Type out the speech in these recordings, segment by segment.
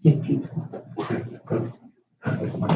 That's my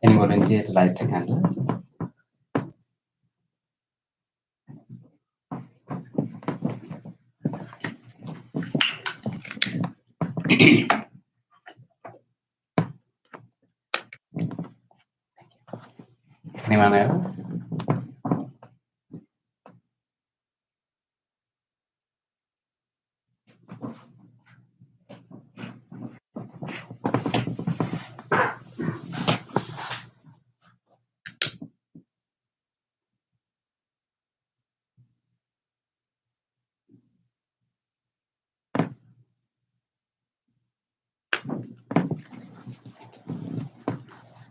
Any volunteer to light a candle? Anyone else?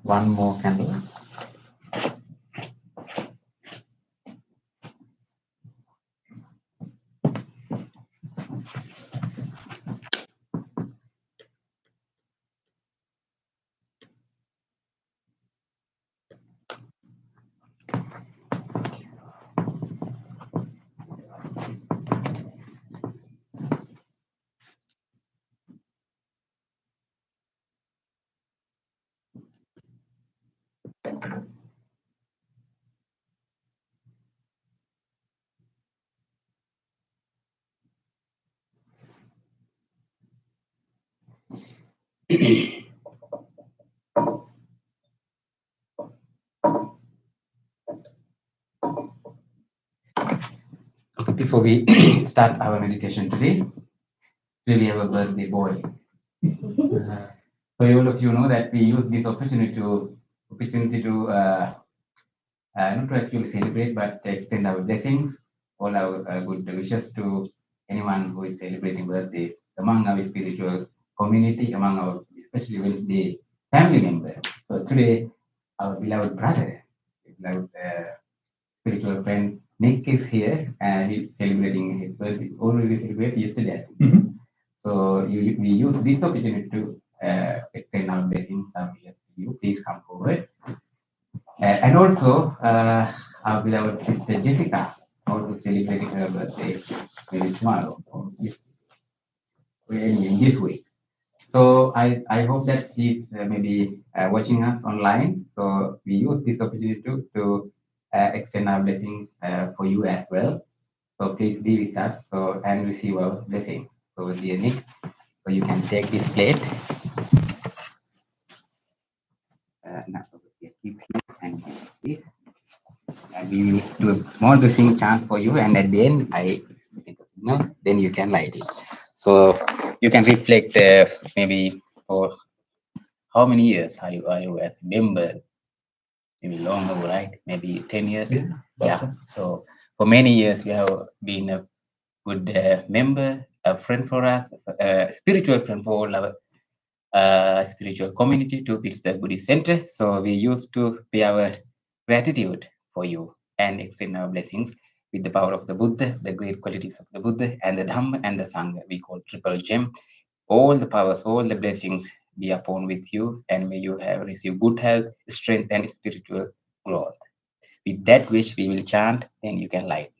One more candle. Before we start our meditation today, really have a birthday boy. So all of you know that we use this opportunity to not to actually celebrate, but extend our blessings, all our good wishes to anyone who is celebrating birthdays among our spiritual community, among our especially Wednesday family members. So today, our beloved brother, beloved spiritual friend Nick is here, and he's celebrating his birthday. Already celebrated yesterday. So we use this opportunity to extend our blessings, our wishes to you. Please come forward. And also, our beloved sister Jessica, also celebrating her birthday maybe tomorrow or in this week. So I hope that she's maybe watching us online. So we use this opportunity to extend our blessings for you as well. So please be with us and receive our blessing. So dear Nick, so you can take this plate. Now, keep here and this. And we will do a small blessing chant for you, and at the end, then you can light it. So you can reflect maybe for how many years are you as a member? Maybe longer, right? Maybe 10 years. Yeah. So for many years, you have been a good member, a friend for us, a spiritual friend for all our spiritual community to Pittsburgh Buddhist Center. So we used to pay our gratitude for you and extend our blessings with the power of the Buddha, the great qualities of the Buddha, and the Dhamma and the Sangha. We call triple gem. All the powers, all the blessings be upon with you, and may you have received good health, strength, and spiritual growth. With that wish, we will chant, then you can light.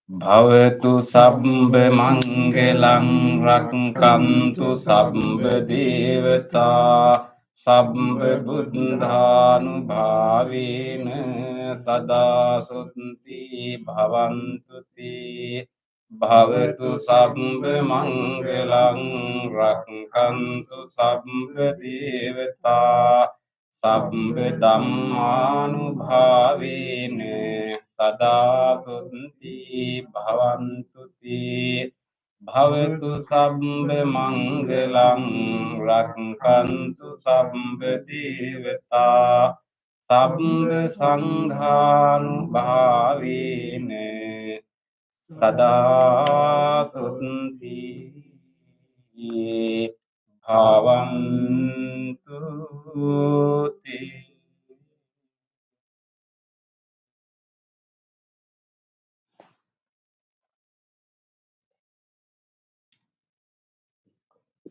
Bhavatu sabba mangalang rakkantu sabba devata sabba buddhanu bhavena sada sunti bhavantu te bhavatu sabba mangalang rakkantu sabba devata sabba dhammanu bhavena sada sunti bhavantu te bhavatu sabba mangalang rakkantu sabba devata sabba sanghanu bhavene sada sunti bhavantu te.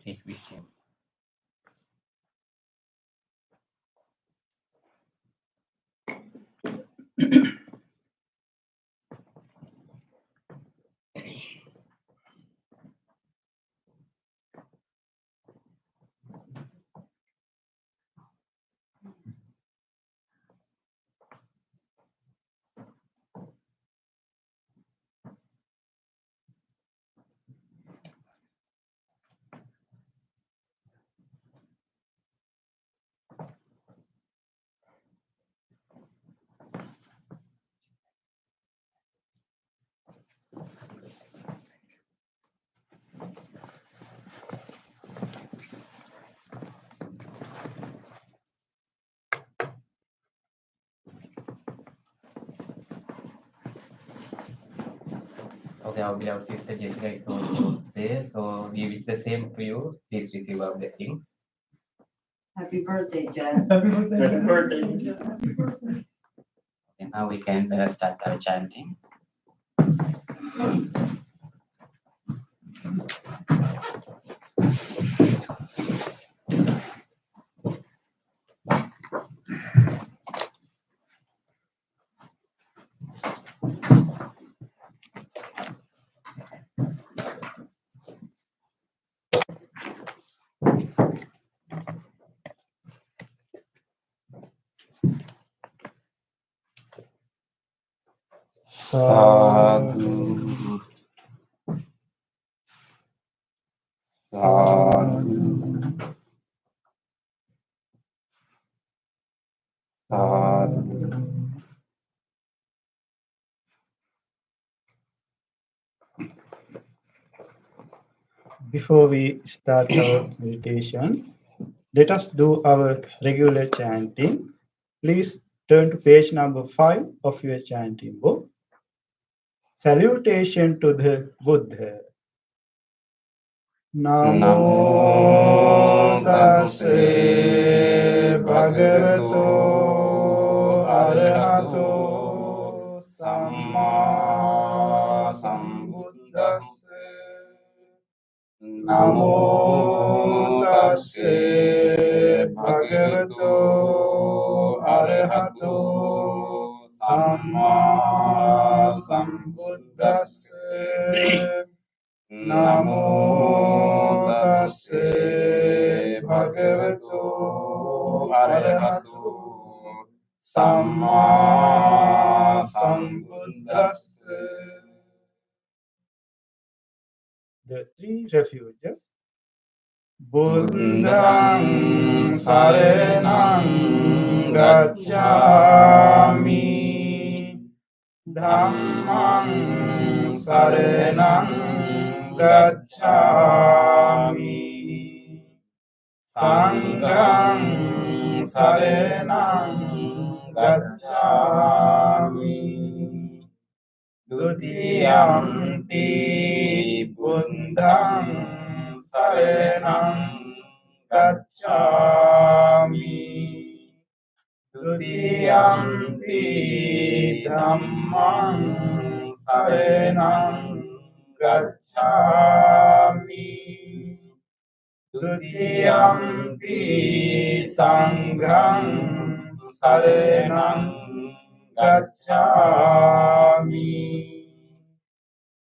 Please wish him. Okay, our beloved sister Jessica is also there, so we wish the same to you. Please receive our blessings. Happy birthday, Jess. Happy birthday. And now we can start our chanting. Sadhu. Sadhu. Sadhu. Before we start our meditation, let us do our regular chanting. Please turn to page number 5 of your chanting book. Salutation to the Buddha. Namo tassa bhagavato arahato samma sambuddhassa. Namo tassa bhagavato arahato samma sambuddhassa. Namo tassa bhagavato arahato Samma Sambuddhassa. The three refuges. Buddhang saranang gacchami. Dhammang saranang gacchami. Sanghang saranang gacchami. Dutiyampi Buddhang saranang gacchami. Dutiyampi Dhammang saranang gacchami. Dutiyampi Sanghang saranang gacchami.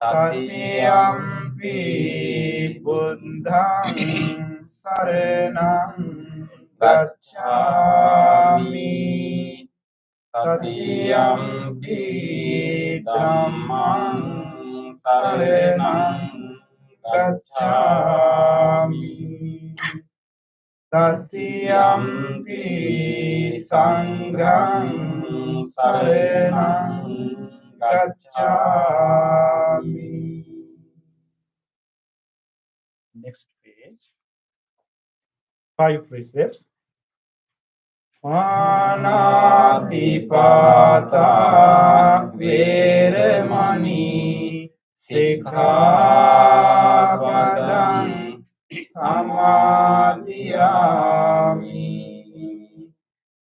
Tatiyampi Buddhang saranang gacchami. Tatiyampi Dhammang saranang gacchami. Tatiyampi Sanghang saranang gacchami. Next page. 5 precepts. Panatipata Veramani Sikkhapadang Samadhiyami.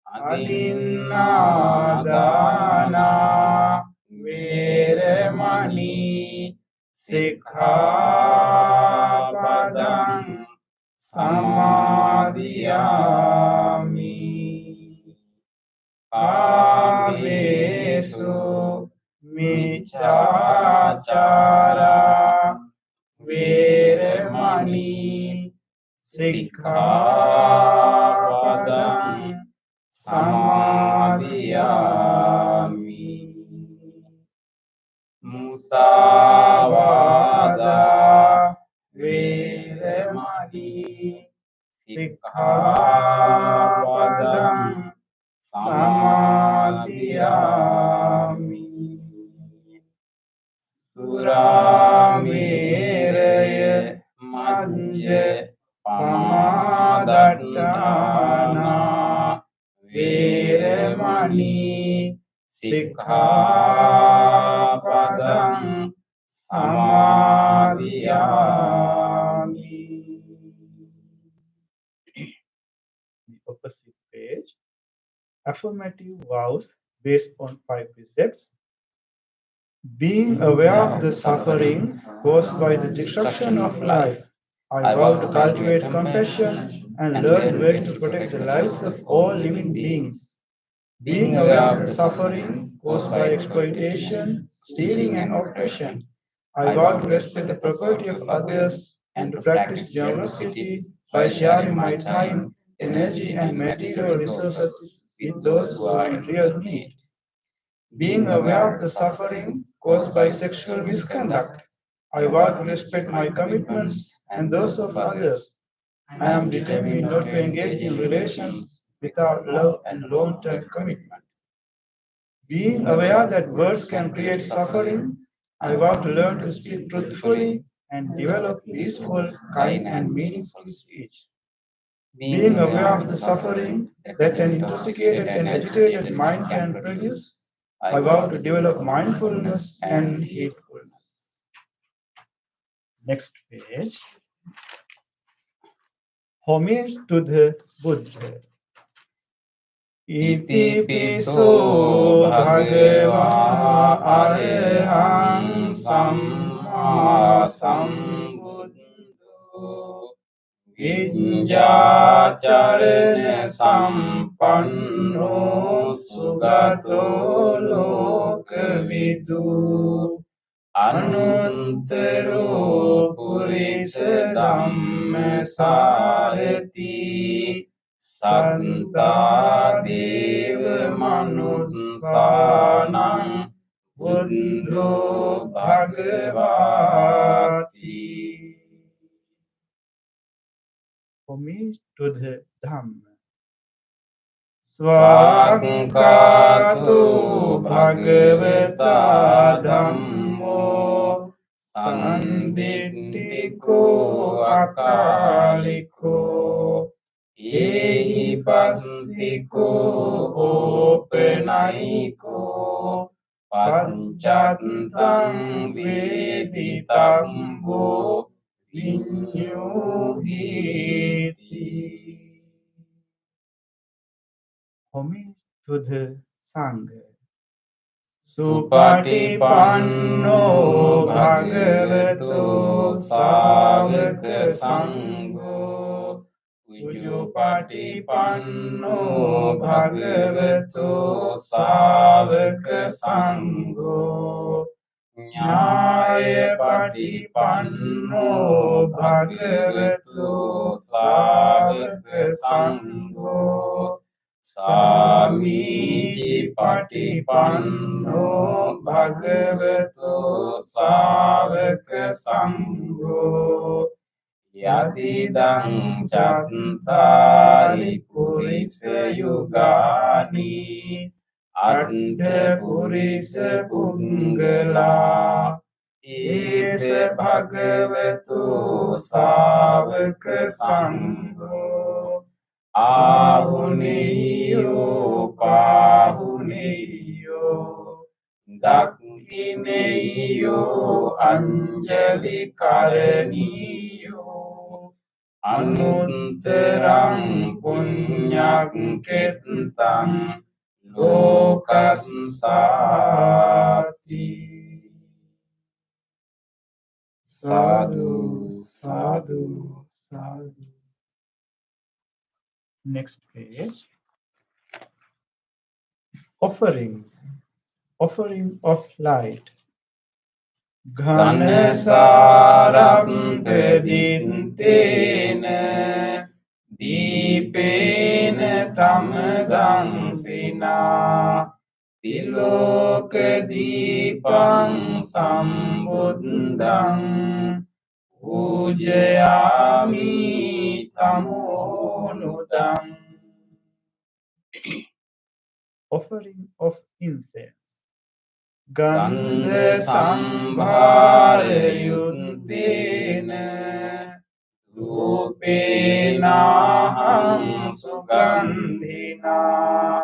Adinadana Veramani Sikkhapadang Samadhiyami. Kavesu Miccācara Veramani Sikkhapadang Samadhiyami. Musāvāda Veramani Sikkhapadang Samadhiyami. Surameraya Majja Pamadatthana Veramani Sikkhapadang Samadhiyami. The opposite page. Affirmative vows based on 5 precepts. Being aware of the suffering caused by the destruction of life, I vow to cultivate compassion and learn ways to protect the lives of all living beings. Being aware of the suffering caused by exploitation, stealing, and oppression, I vow to respect the property of others and to practice generosity by sharing my time, energy, and material resources with those who are in real need. Being aware of the suffering caused by sexual misconduct, I vow to respect my commitments and those of others. I am determined not to engage in relations without love and long-term commitment. Being aware that words can create suffering, I vow to learn to speak truthfully and develop peaceful, kind, and meaningful speech. Being aware of the suffering that an intoxicated and agitated mind can produce, I vow to develop mindfulness and heedfulness. Next page. Homage to the Buddha. Iti piso bhagava arahang samma sambuddho vijjācarana sampanno sugato lokavidu anuttaro purisa dhamma sarati Santa Deva සානං බුද්ධෝ භගවාති. Homage to the Dhamma. ස්වාක්ඛාතු භගවතා ධම්මෝ සම්දිට්ඨිකෝ අකාලිකෝ ඒහි පස්සිකෝ ඕපනයිකෝ පංචත්තං වේදිතම්බෝ විඤ්ඤෝහීති. Homage to the Sangha. සුපටිපන්නෝ භගවතු සාවක සංඝෝ උජුපටිපන්නෝ භගවතු සාවක සංඝෝ ඥායපටිපන්නෝ භගවතු සාවක සංඝෝ සාමීචි පටිපන්නෝ භගවතු සාවක සංඝෝ යතිදං චත්තාරි පුරිස යුගානි අට්ඨ පුරිස පුංගලා ඒස භගවතු සාවක සංඝෝ ආහුනේයෝ පාහුනේයෝ දක්ඛිනේයෝ අංජලි කරණීයෝ අනුත්තරං පුඤ්ඤක්ඛෙත්තං ලෝකස්සාති. Sadhu, sadhu, sadhu. Next page. Offerings. Offering of light. ඝනසාරම්පදිත්තේන දීපේන තමදංසිනා තිලෝක දීපං සම්බුද්ධං පූජයාමි තමෝනුදං. Offering of incense. ගන්ධ සම්භාරයුත්තේන රූපේනාහං සුගන්ධිනා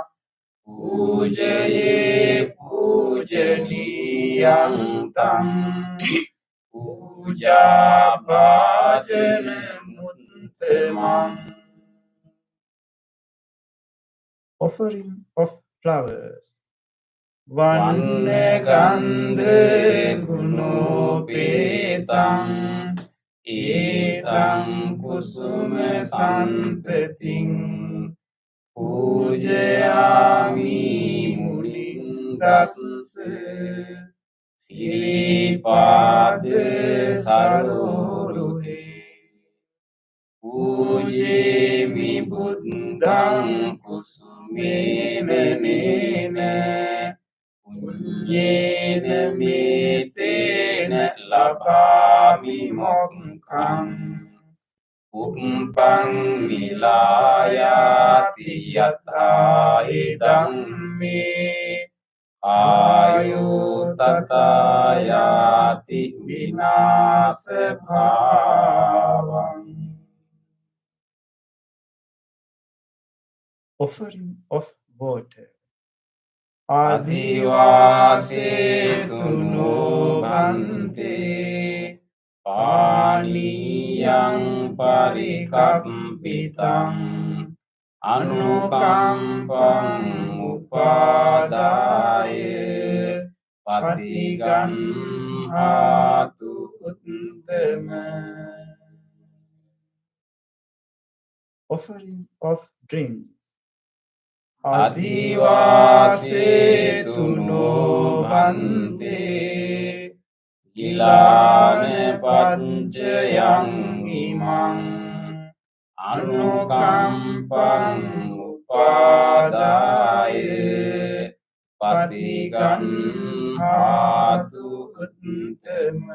පූජයේ පූජනීයං තං පූජා භාජන මුත්තමං. Offering of flowers. වන්න ගන්ධ ගුණෝපේතං ඒතං කුසුම සන්තතින් පූජයාමි මුලින්දස්ස සිරිපාද සරෝරුහේ පූජේමි බුද්ධං කුසුමේන නේන පුඤ්ඤේන මේතේන ලභාමි මොක්ඛං උප්පං විලායාති යථා ඉදං මේ ආයෝ තථායාති විනාශ භාවං. Offering of water. අදිවාසේතු නොබන්තේ පානීයං පරිකම්පිතං අනුකම්පං උපාදාය පතිගන්හාතු උත්තම. Offering of drinks. අදිවාසේතු නොබන්තේ ගිලාන පංචයං ඉමං අනුකම්පං උපාදාය පතිගන්හාතු උත්තම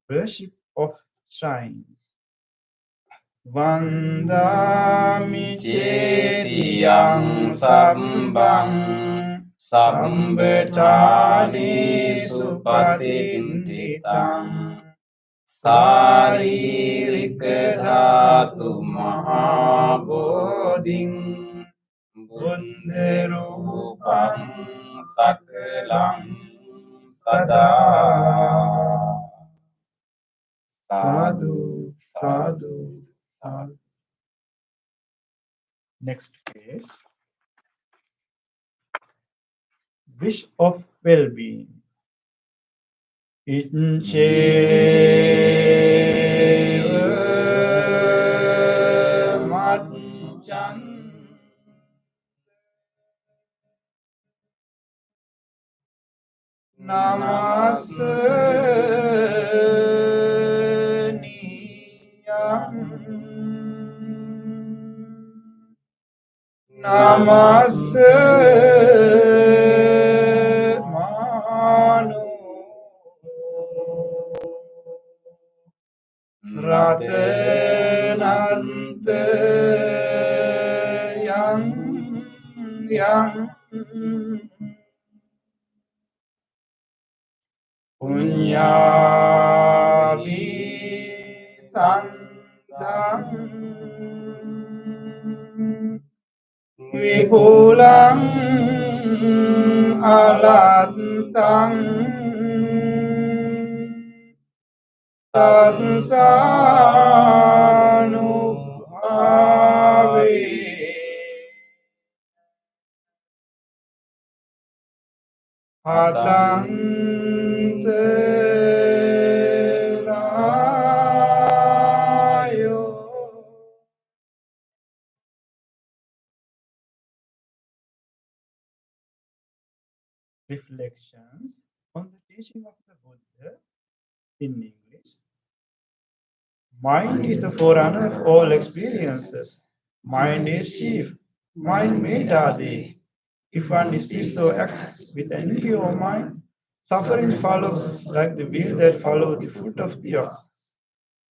Worship of shrines. Vandami චේතියං සම්බං සම්බඨානේසු පතින්තිතං සාරීරික ධාතු මහා බෝධින් බුද්ධ රූපං සකලං සදා Sadhu, sadhu, sadhu. Next page. Wish of well-being. Iccheva maccan Namaste Manu Ratanante yang Punyabi Sandang Vipulang Alantang Tasanu Bhave Hatanterayo. Reflections on the teaching of the Buddha in English. Mind is the forerunner of all experiences. Mind is chief. Mind made are they. If one displays or acts with an impure mind, suffering follows like the wheel that follows the foot of the ox.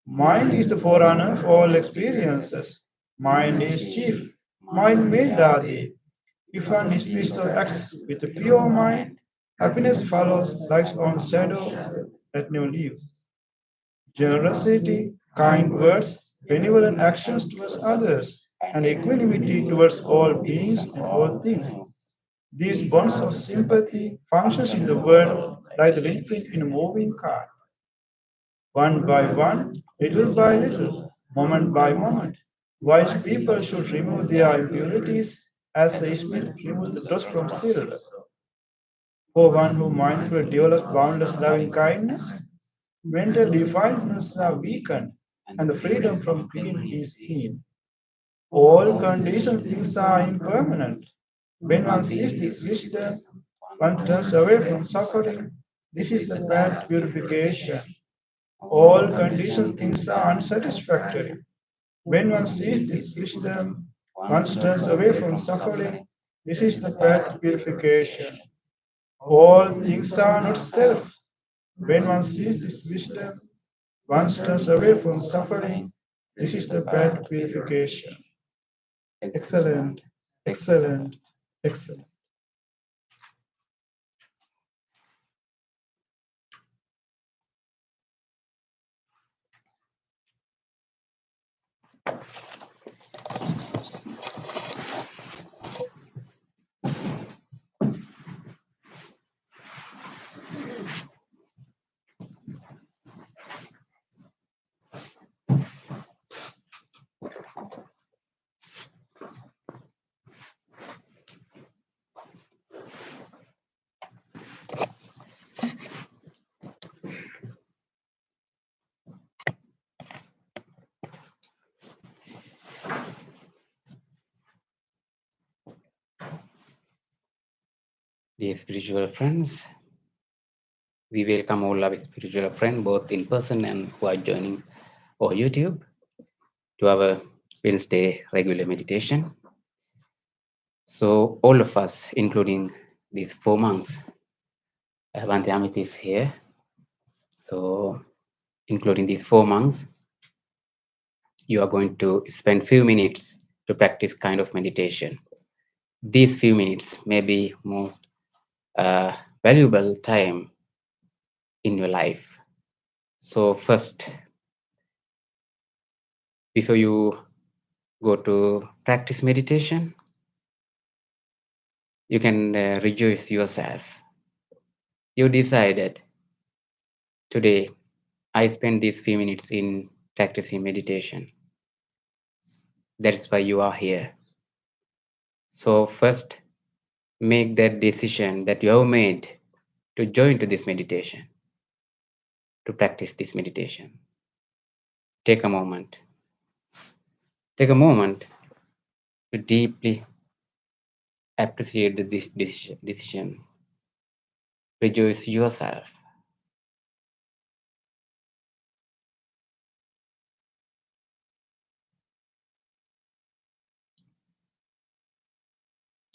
Mind is the forerunner of all experiences. Mind is chief. Mind made are they. If one displays or acts with a pure mind, happiness follows like on shadow that never leaves. Generosity, kind words, benevolent actions towards others, and equanimity towards all beings and all things. These bonds of sympathy functions in the world like the windprint in a moving car. One by one, little by little, moment by moment, wise people should remove their impurities as the smith removes the dust from silver. For one who mindfully develops boundless loving kindness, mental defilements are weakened and the freedom from pain is seen. All conditioned things are impermanent. When one sees this wisdom, one turns away from suffering. This is the path to purification. All conditioned things are unsatisfactory. When one sees this wisdom, one turns away from suffering. This is the path to purification. All things are not self. When one sees this wisdom, one turns away from suffering. This is the path to purification. Excellent, excellent, excellent. Dear spiritual friends, we welcome all our spiritual friends, both in person and who are joining on YouTube, to our Wednesday regular meditation. So all of us, including these 4 monks, Bhante Amit is here. So including these 4 monks, you are going to spend few minutes to practice kind of meditation. These few minutes may be most valuable time in your life. So first, before you go to practice meditation, you can rejoice yourself. You decided today I spend these few minutes in practicing meditation. That's why you are here. So first, make that decision that you have made to join to this meditation, to practice this meditation. Take a moment. Take a moment to deeply appreciate this decision. Rejoice yourself.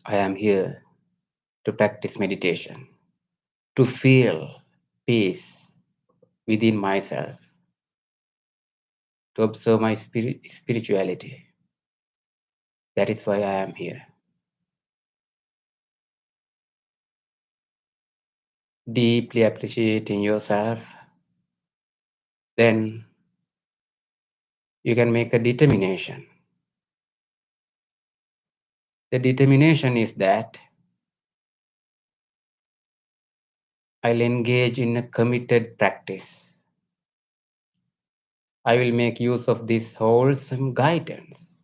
I am here to practice meditation, to feel peace within myself, to observe my spirituality. That is why I am here. Deeply appreciating yourself, then you can make a determination. The determination is that I'll engage in a committed practice. I will make use of this wholesome guidance,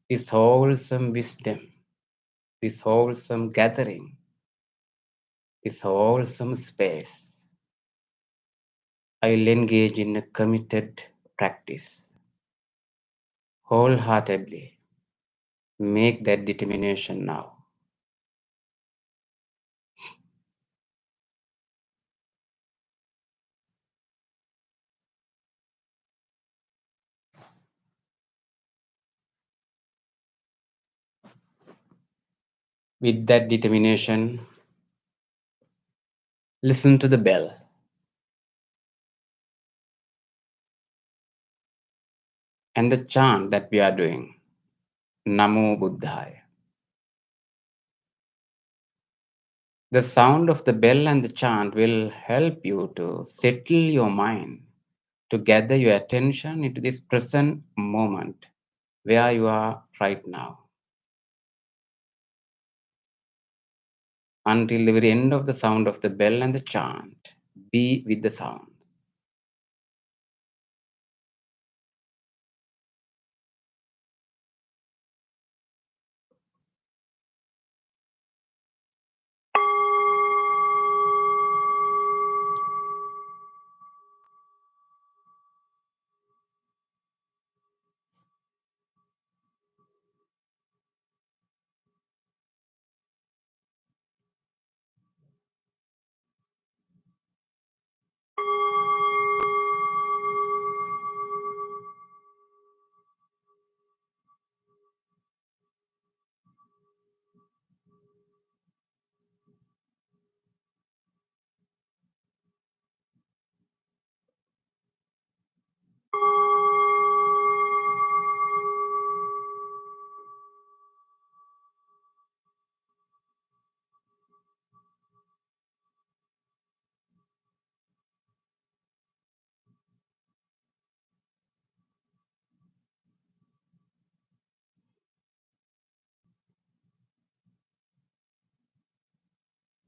this wholesome wisdom, this wholesome gathering, this wholesome space. I will engage in a committed practice. Wholeheartedly make that determination now. With that determination, listen to the bell. And the chant that we are doing, Namo Buddhaya. The sound of the bell and the chant will help you to settle your mind, to gather your attention into this present moment where you are right now. Until the very end of the sound of the bell and the chant, be with the sound.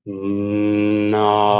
Namo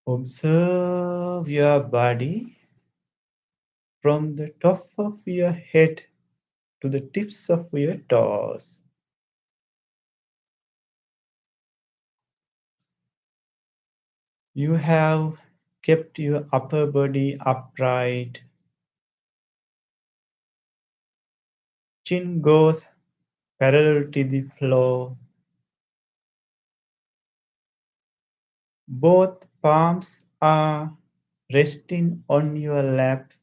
Observe your body from the top of your head to the tips of your toes. You have kept your upper body upright Chin goes parallel to the floor. Both palms are resting on your lap.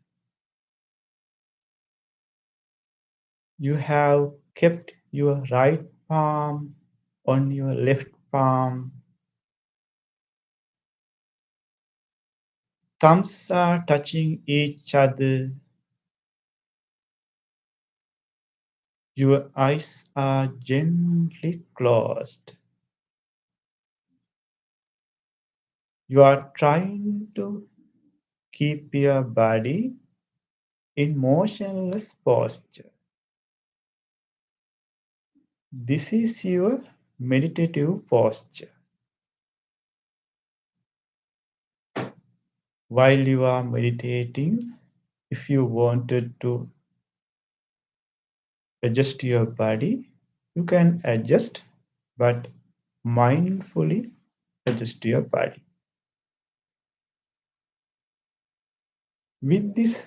You have kept your right palm on your left palm. Thumbs are touching each other. Your eyes are gently closed. You are trying to keep your body in motionless posture. This is your meditative posture. While you are meditating, if you wanted to adjust your body, you can adjust, but mindfully adjust your body. With this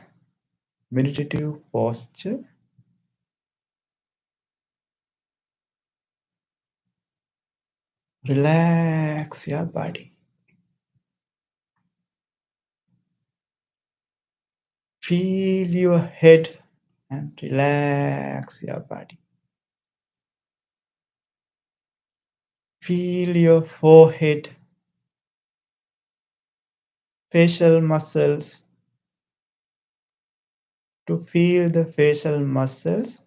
meditative posture, relax your body. Feel your head and relax your body. Feel your forehead, facial muscles. To feel the facial muscles,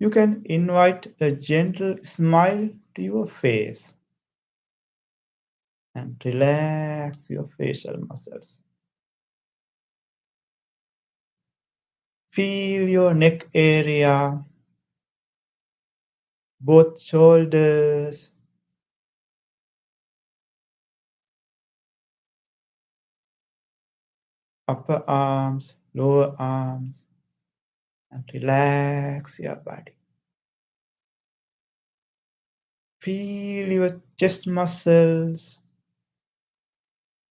you can invite a gentle smile to your face and relax your facial muscles. Feel your neck area, both shoulders, upper arms, lower arms, and relax your body. Feel your chest muscles,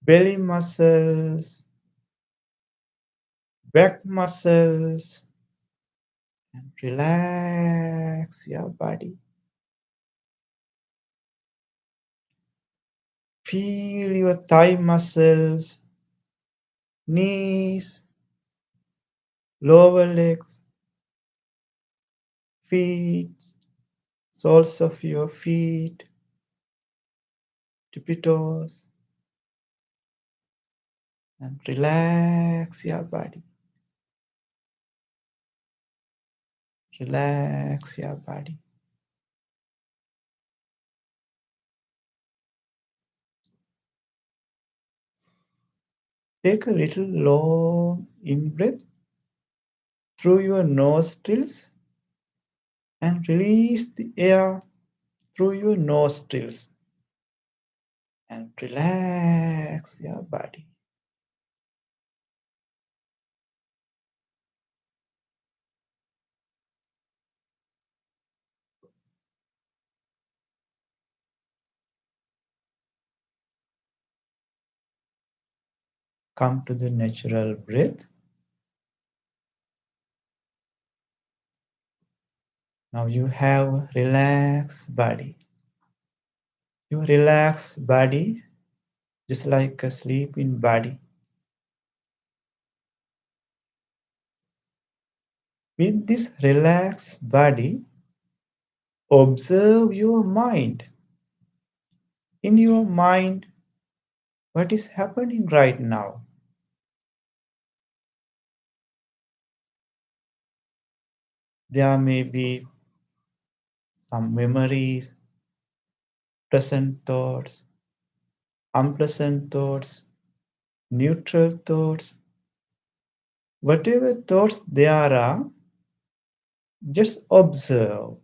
belly muscles, back muscles, and relax your body. Feel your thigh muscles, knees, lower legs, feet, soles of your feet, tippy toes, and relax your body. Relax your body. Take a little long in breath through your nostrils and release the air through your nostrils and relax your body. Come to the natural breath. Now you have relaxed body. Your relaxed body, just like a sleeping body. With this relaxed body, observe your mind. In your mind, what is happening right now? There may be some memories, pleasant thoughts, unpleasant thoughts, neutral thoughts. Whatever thoughts there are, just observe.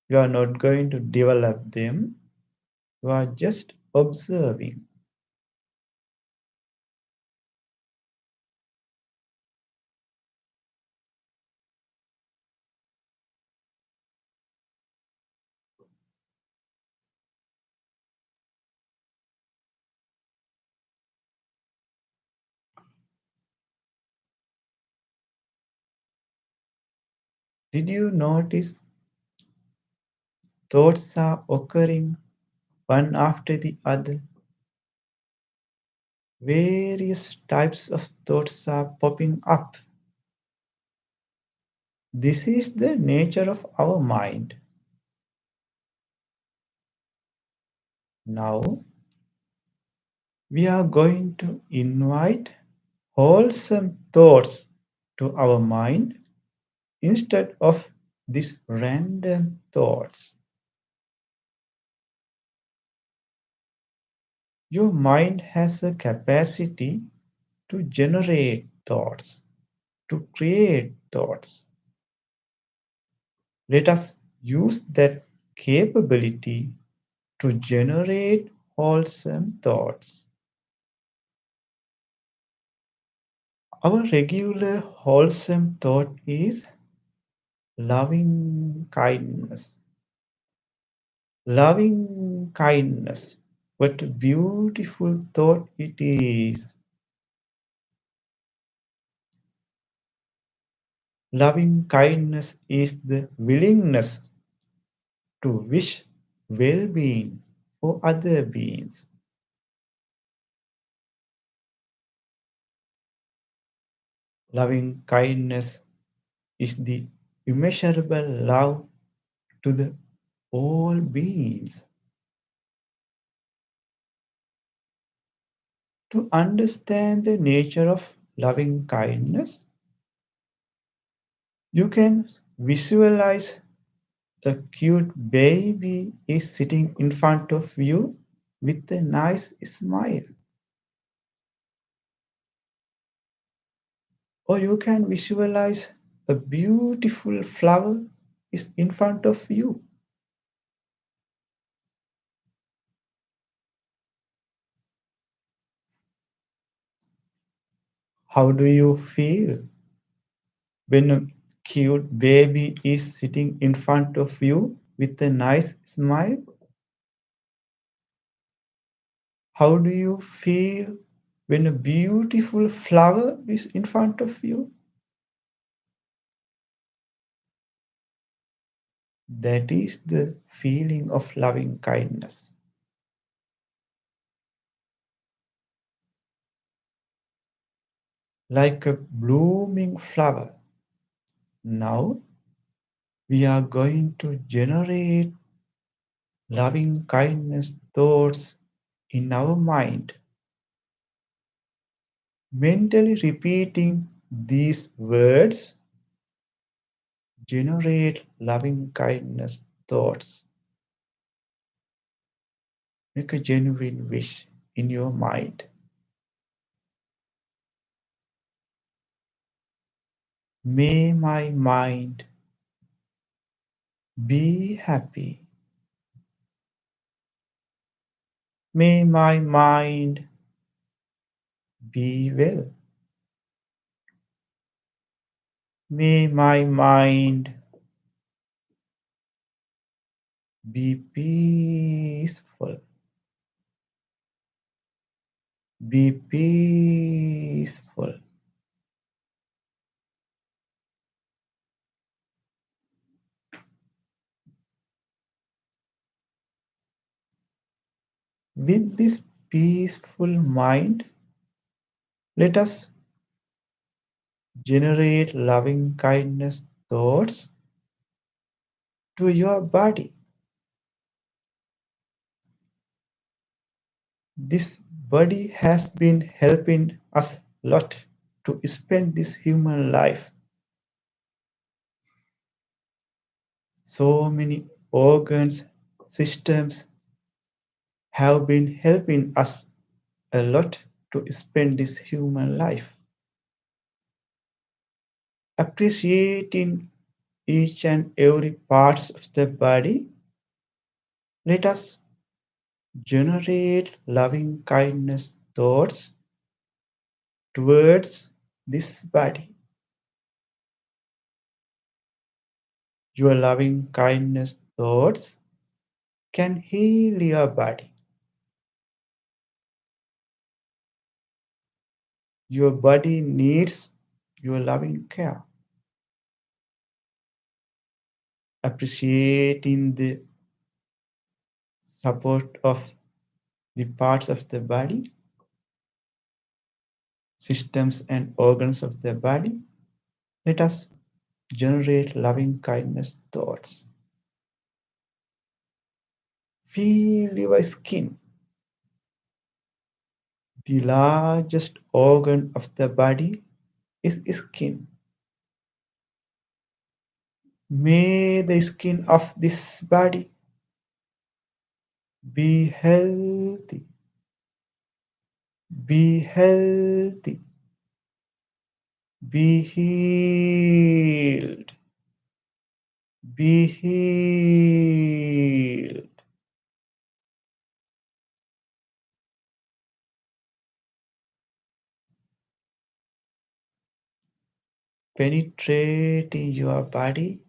You are not going to develop them, you are just observing. Did you notice thoughts are occurring one after the other? Various types of thoughts are popping up. This is the nature of our mind. Now, we are going to invite wholesome thoughts to our mind instead of these random thoughts. Your mind has a capacity to generate thoughts, to create thoughts. Let us use that capability to generate wholesome thoughts. Our regular wholesome thought is loving kindness. Loving kindness. What a beautiful thought it is. Loving kindness is the willingness to wish well being for other beings. Loving kindness is the immeasurable love to the all beings. To understand the nature of loving kindness, you can visualize a cute baby is sitting in front of you with a nice smile. Or you can visualize a beautiful flower is in front of you. How do you feel when a cute baby is sitting in front of you with a nice smile? How do you feel when a beautiful flower is in front of you? That is the feeling of loving kindness. Like a blooming flower. Now we are going to generate loving kindness thoughts in our mind, mentally repeating these words generate loving kindness thoughts. Make a genuine wish in your mind. May my mind be happy. May my mind be well. May my mind be peaceful. Be peaceful. With this peaceful mind, let us generate loving kindness thoughts to your body. This body has been helping us a lot to spend this human life. So many organs, systems have been helping us a lot to spend this human life. Appreciating each and every parts of the body, let us generate loving kindness thoughts towards this body. Your loving kindness thoughts can heal your body. Your body needs your loving care. appreciating the support of the parts of the body, systems and organs of the body. Let us generate loving kindness thoughts. Feel your skin, the largest organ of the body is skin. May the skin of this body be healthy, be healthy, be healed, be healed. Penetrating your body,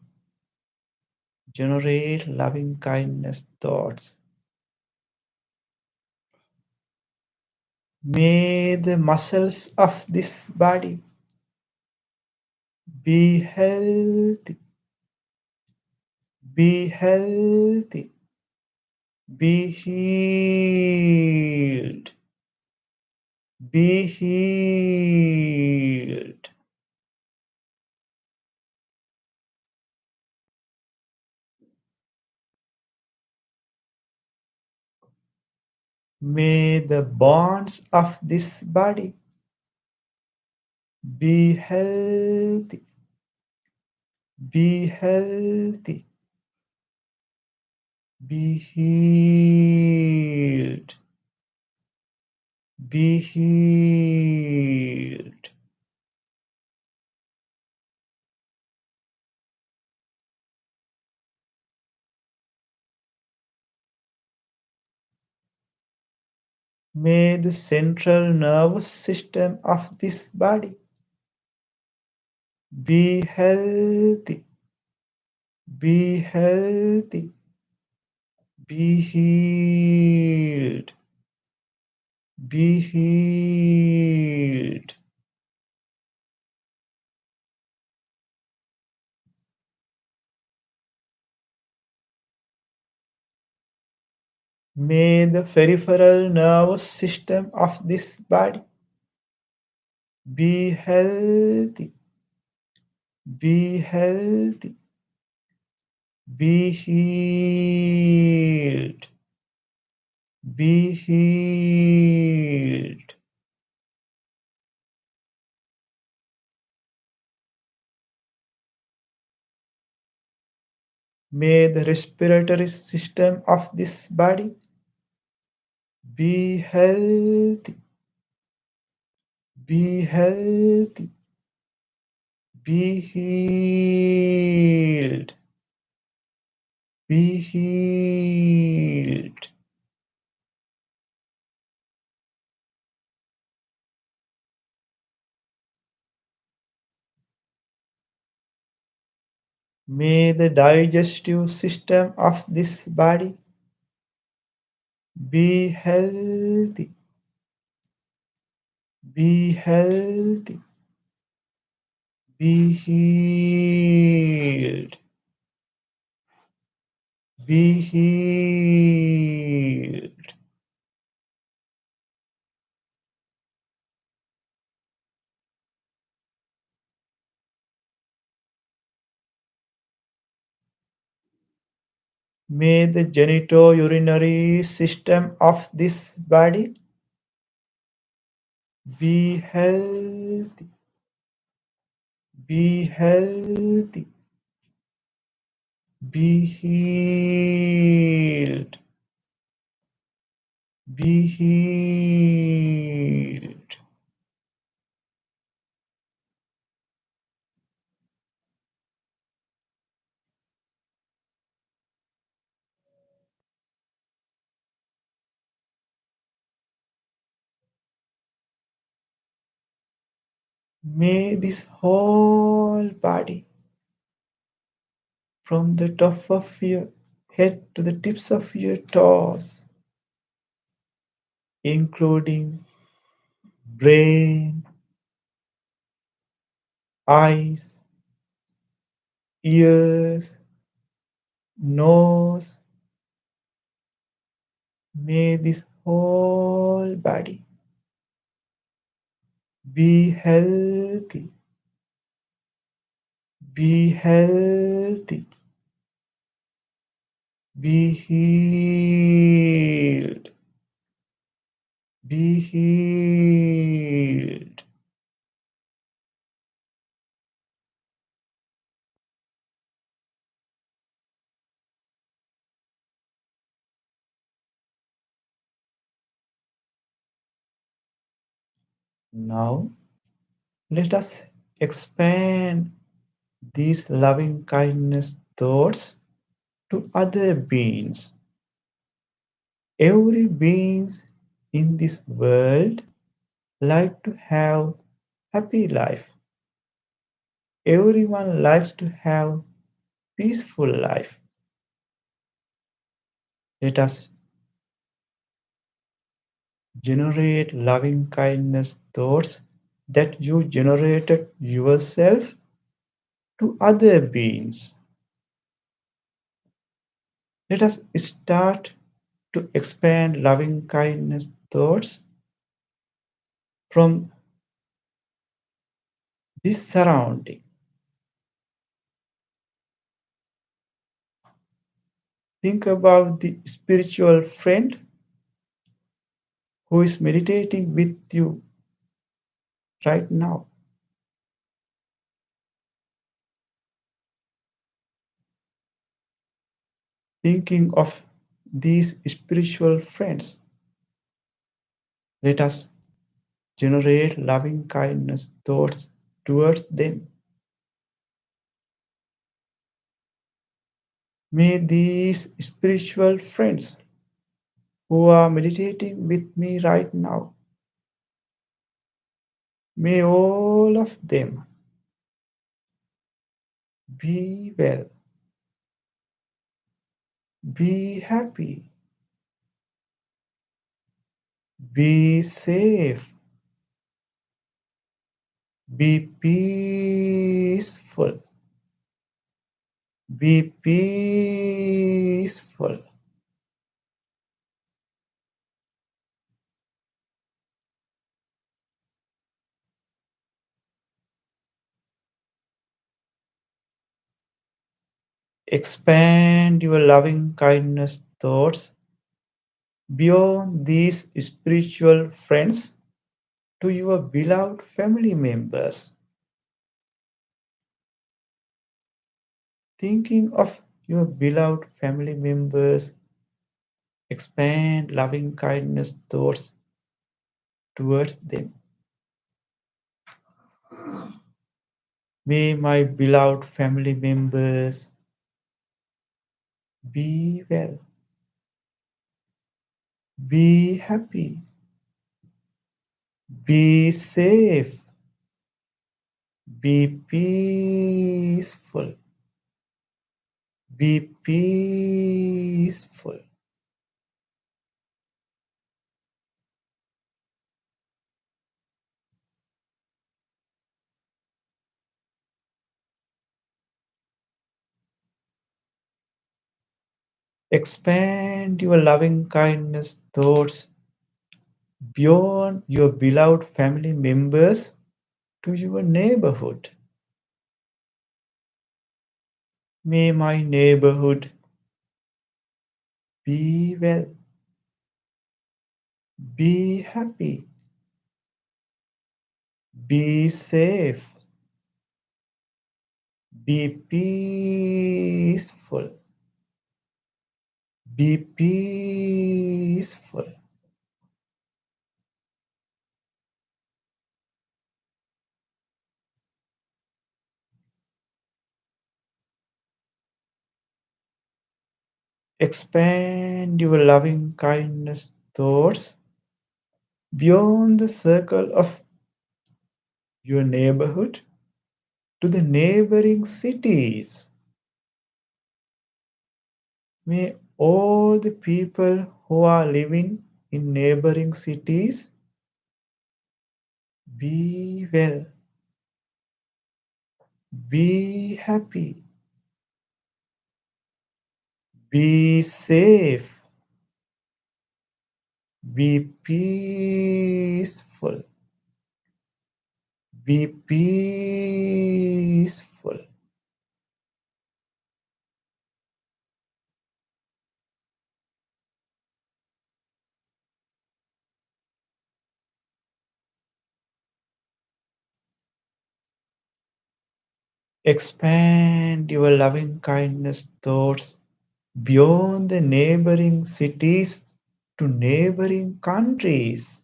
generate loving kindness thoughts. May the muscles of this body be healthy, be healthy, be healed, be healed. May the bonds of this body be healthy, be healthy, be healed, be healed. May the central nervous system of this body be healthy, be healthy, be healed, be healed. May the peripheral nervous system of this body be healthy, be healthy, be healed, be healed. May the respiratory system of this body be healthy, be healthy, be healed, be healed. May the digestive system of this body be healthy, be healthy, be healed, be healed. May the genitourinary system of this body be healthy, be healthy, be healed, be healed. May this whole body, from the top of your head to the tips of your toes, including brain, eyes, ears, nose. May this whole body be healthy, be healthy, be healed, be healed. Now, let us expand these loving kindness thoughts to other beings. Every being in this world like to have happy life. Everyone likes to have peaceful life. Let us generate loving kindness thoughts that you generated yourself to other beings. Let us start to expand loving kindness thoughts from this surrounding. Think about the spiritual friend who is meditating with you right now. Thinking of these spiritual friends, let us generate loving kindness thoughts towards them. May these spiritual friends who are meditating with me right now, may all of them be well, be happy, be safe, be peaceful, be peaceful. Expand your loving kindness thoughts beyond these spiritual friends to your beloved family members. Thinking of your beloved family members, expand loving kindness thoughts towards them. May my beloved family members be well, be happy, be safe, be peaceful, be peaceful. Expand your loving kindness thoughts beyond your beloved family members to your neighborhood. May my neighborhood be well, be happy, be safe, be peaceful, be peaceful. Expand your loving kindness thoughts beyond the circle of your neighborhood to the neighboring cities. May all the people who are living in neighboring cities be well, be happy, Be safe. Be peaceful. Be peaceful. Expand your loving kindness thoughts beyond the neighboring cities to neighboring countries.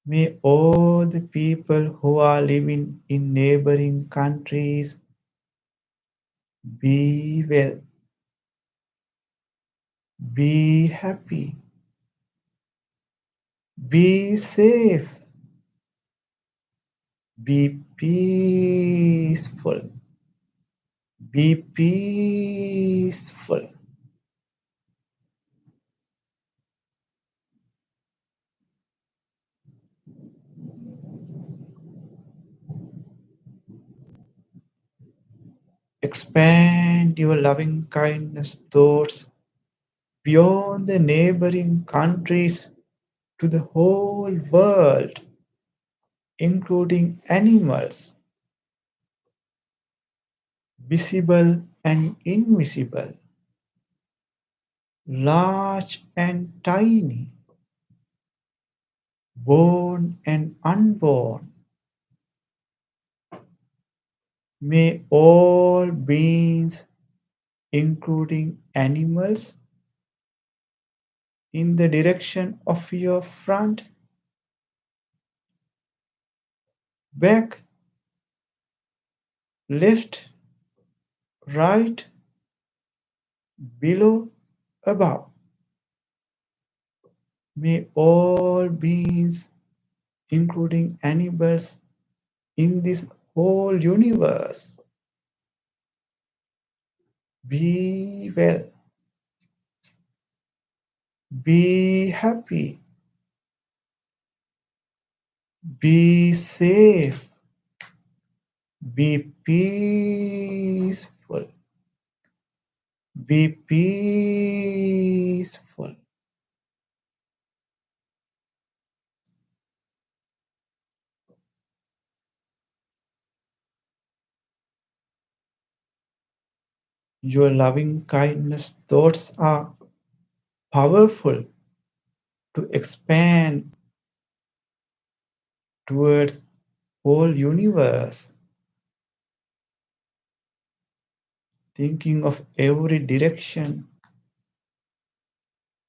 May all the people who are living in neighboring countries be well, be happy, be safe, be peaceful, be peaceful. Expand your loving kindness thoughts beyond the neighboring countries to the whole world, including animals, visible and invisible, large and tiny, born and unborn. May all beings, including animals, in the direction of your front, back, left, right, below, above. May all beings, including animals, in this whole universe, be well, be happy, be safe, be peaceful, be peaceful. Your loving kindness thoughts are powerful to expand towards whole universe, thinking of every direction.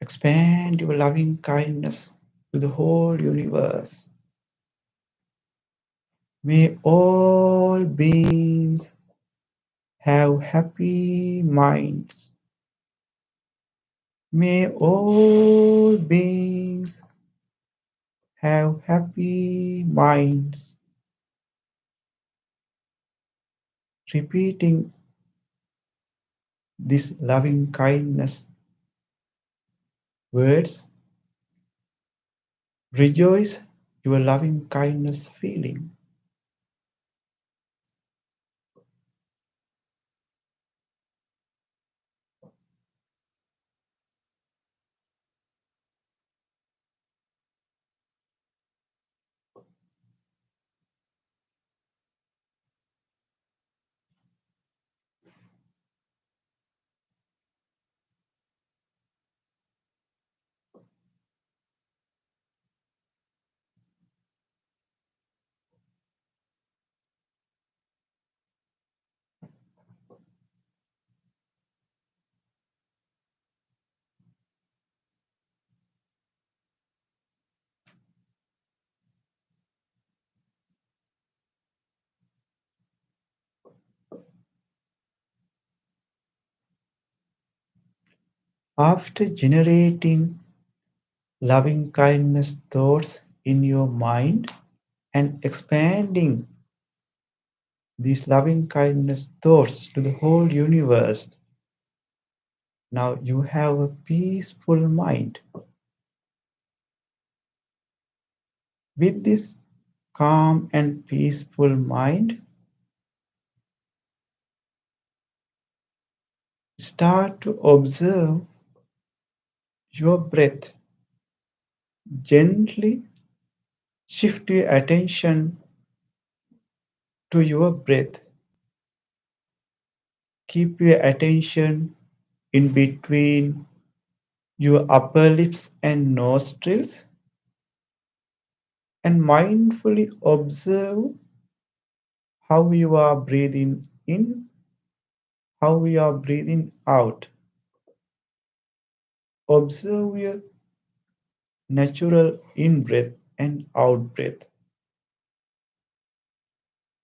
Expand your loving kindness to the whole universe. May all beings have happy minds. May all beings have happy minds. Repeating this loving kindness words, rejoice your loving kindness feeling. After generating loving kindness thoughts in your mind and expanding these loving kindness thoughts to the whole universe, now you have a peaceful mind. With this calm and peaceful mind, Start to observe your breath. Gently shift your attention to your breath. Keep your attention in between your upper lips and nostrils and mindfully observe how you are breathing in, how you are breathing out. Observe your natural in breath and out breath,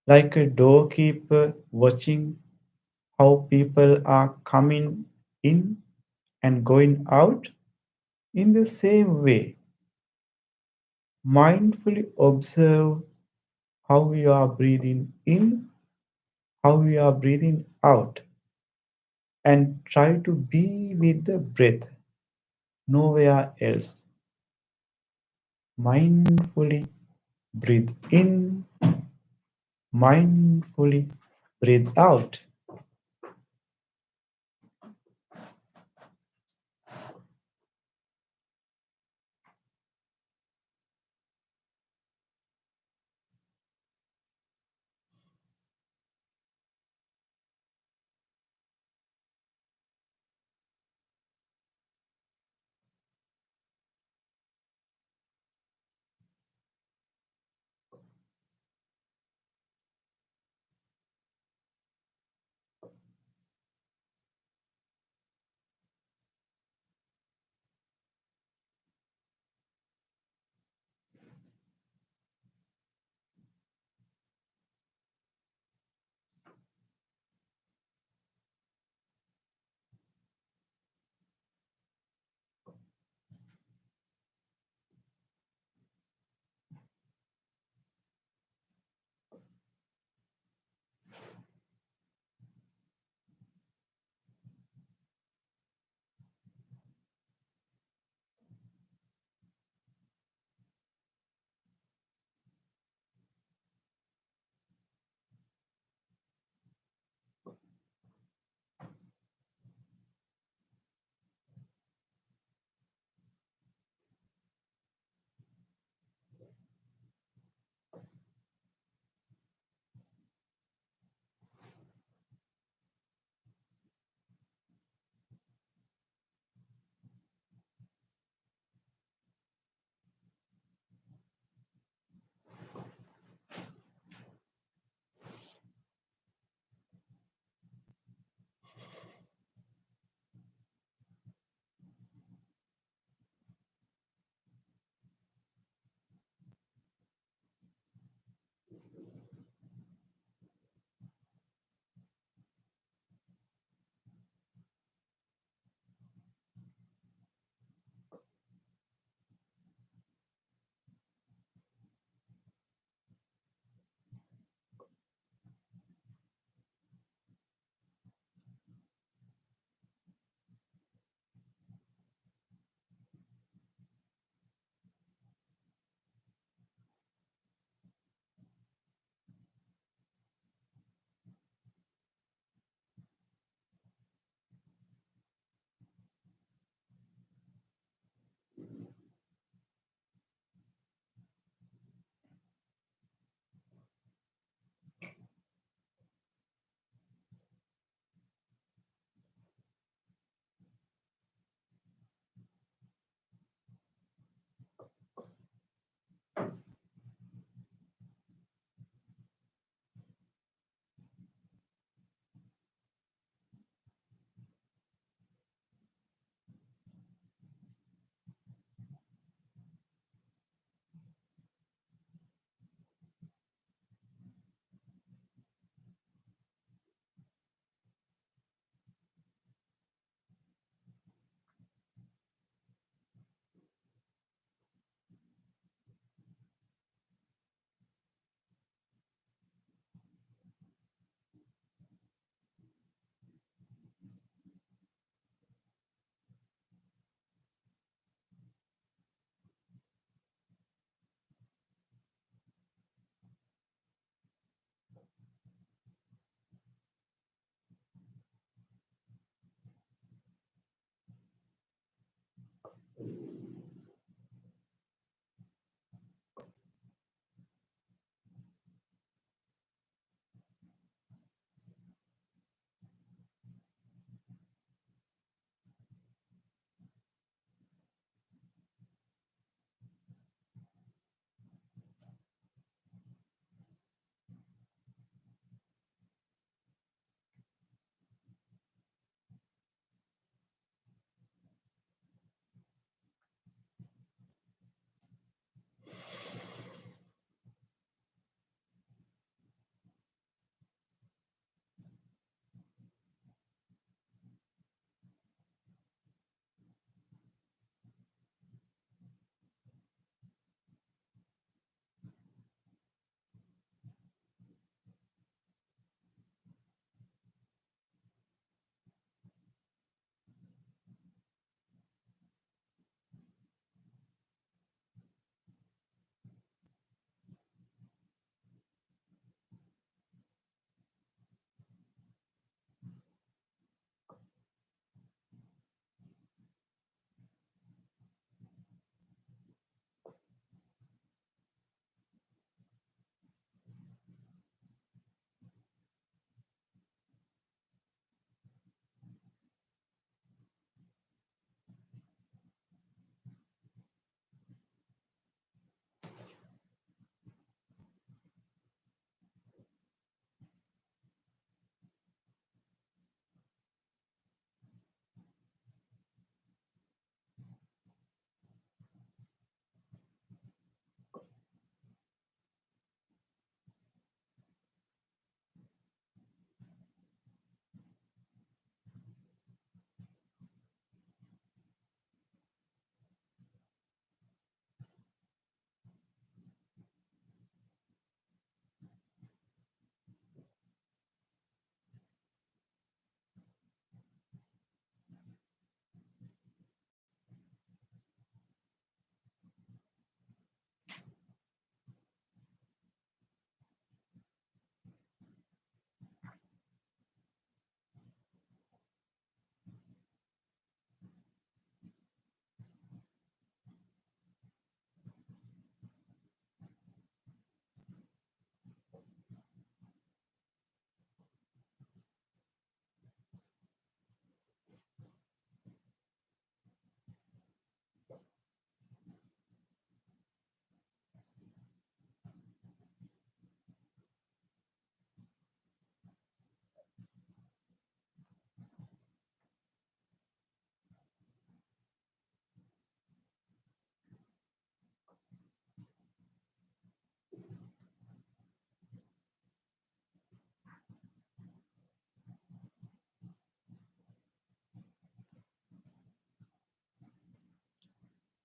like a doorkeeper watching how people are coming in and going out. In the same way, mindfully observe how you are breathing in, how you are breathing out, and try to be with the breath, nowhere else. Mindfully breathe in, mindfully breathe out.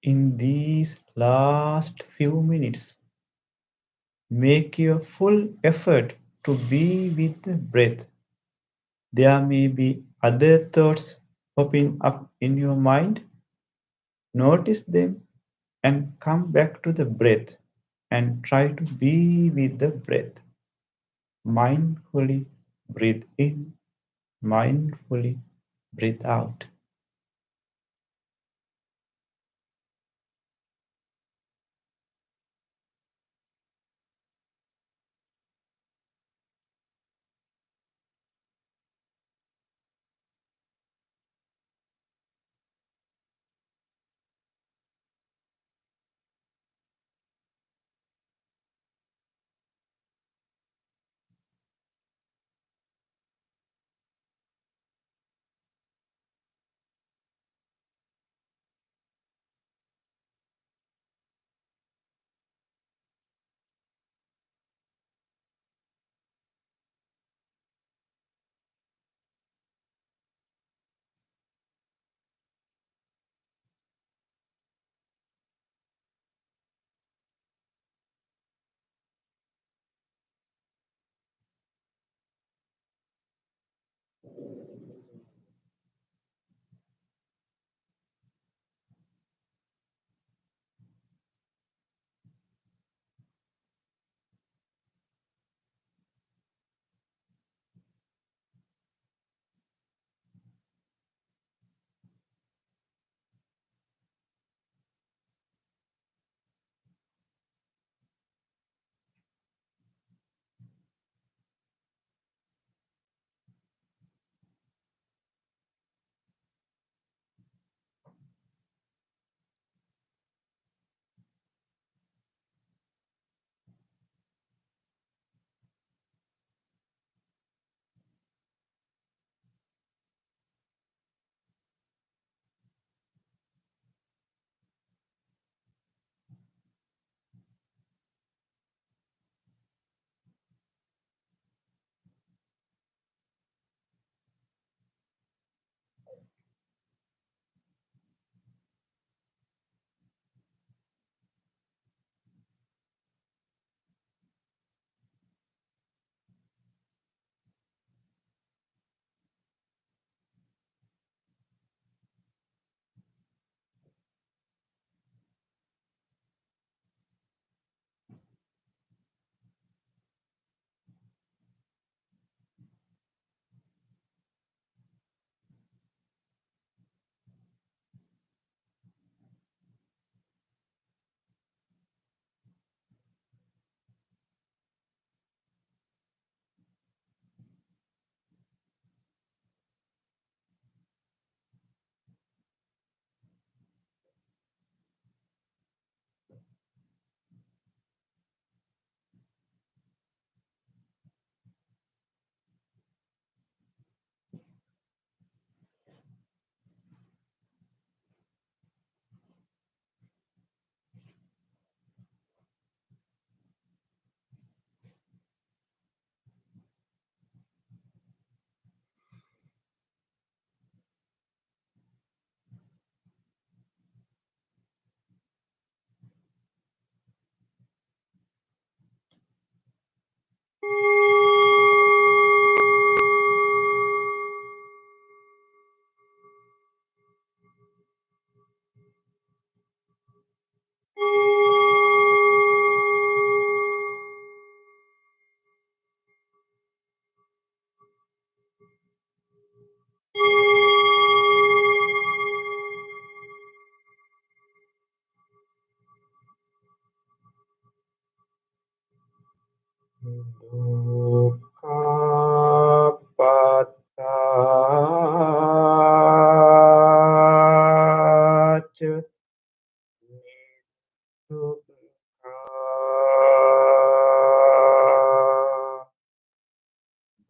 In these last few minutes, make your full effort to be with the breath. There may be other thoughts popping up in your mind. Notice them and come back to the breath and try to be with the breath. Mindfully breathe in, mindfully breathe out.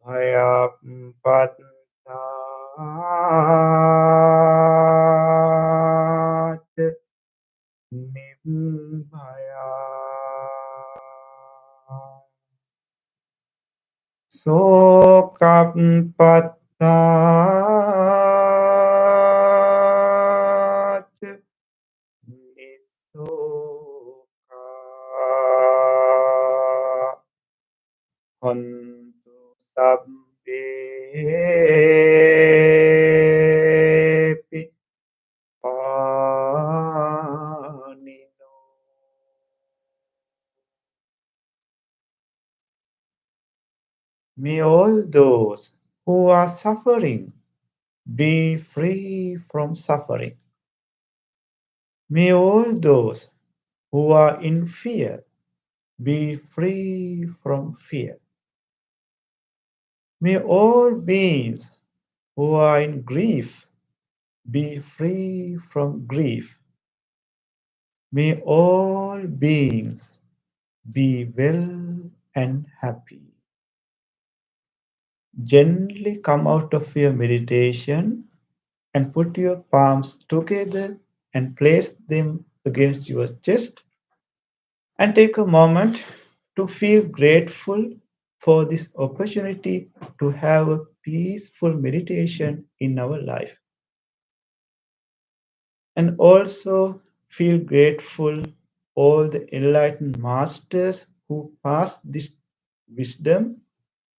भयपत्ताच निभया शोकपत्ताच निशोका हन्तु सब्बेऽपि पाणिनो May all those who are suffering be free from suffering. May all those who are in fear be free from fear. May all beings who are in grief be free from grief. May all beings be well and happy. Gently come out of your meditation and put your palms together and place them against your chest and take a moment to feel grateful for this opportunity to have a peaceful meditation in our life. And also feel grateful all the enlightened masters who passed this wisdom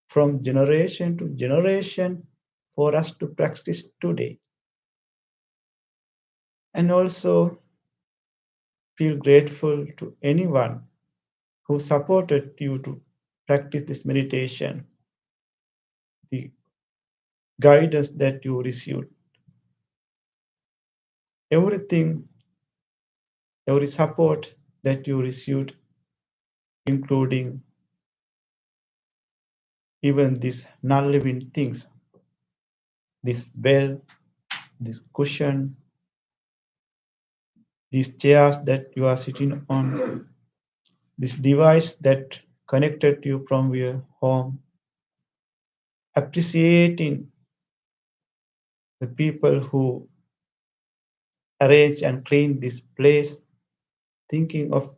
from generation to generation for us to practice today. And also feel grateful to anyone who supported you to practice this meditation, the guidance that you received. Everything, every support that you received, including even these non-living things, this bell, this cushion, these chairs that you are sitting on, this device that connected you from your home, appreciating the people who arrange and clean this place, thinking of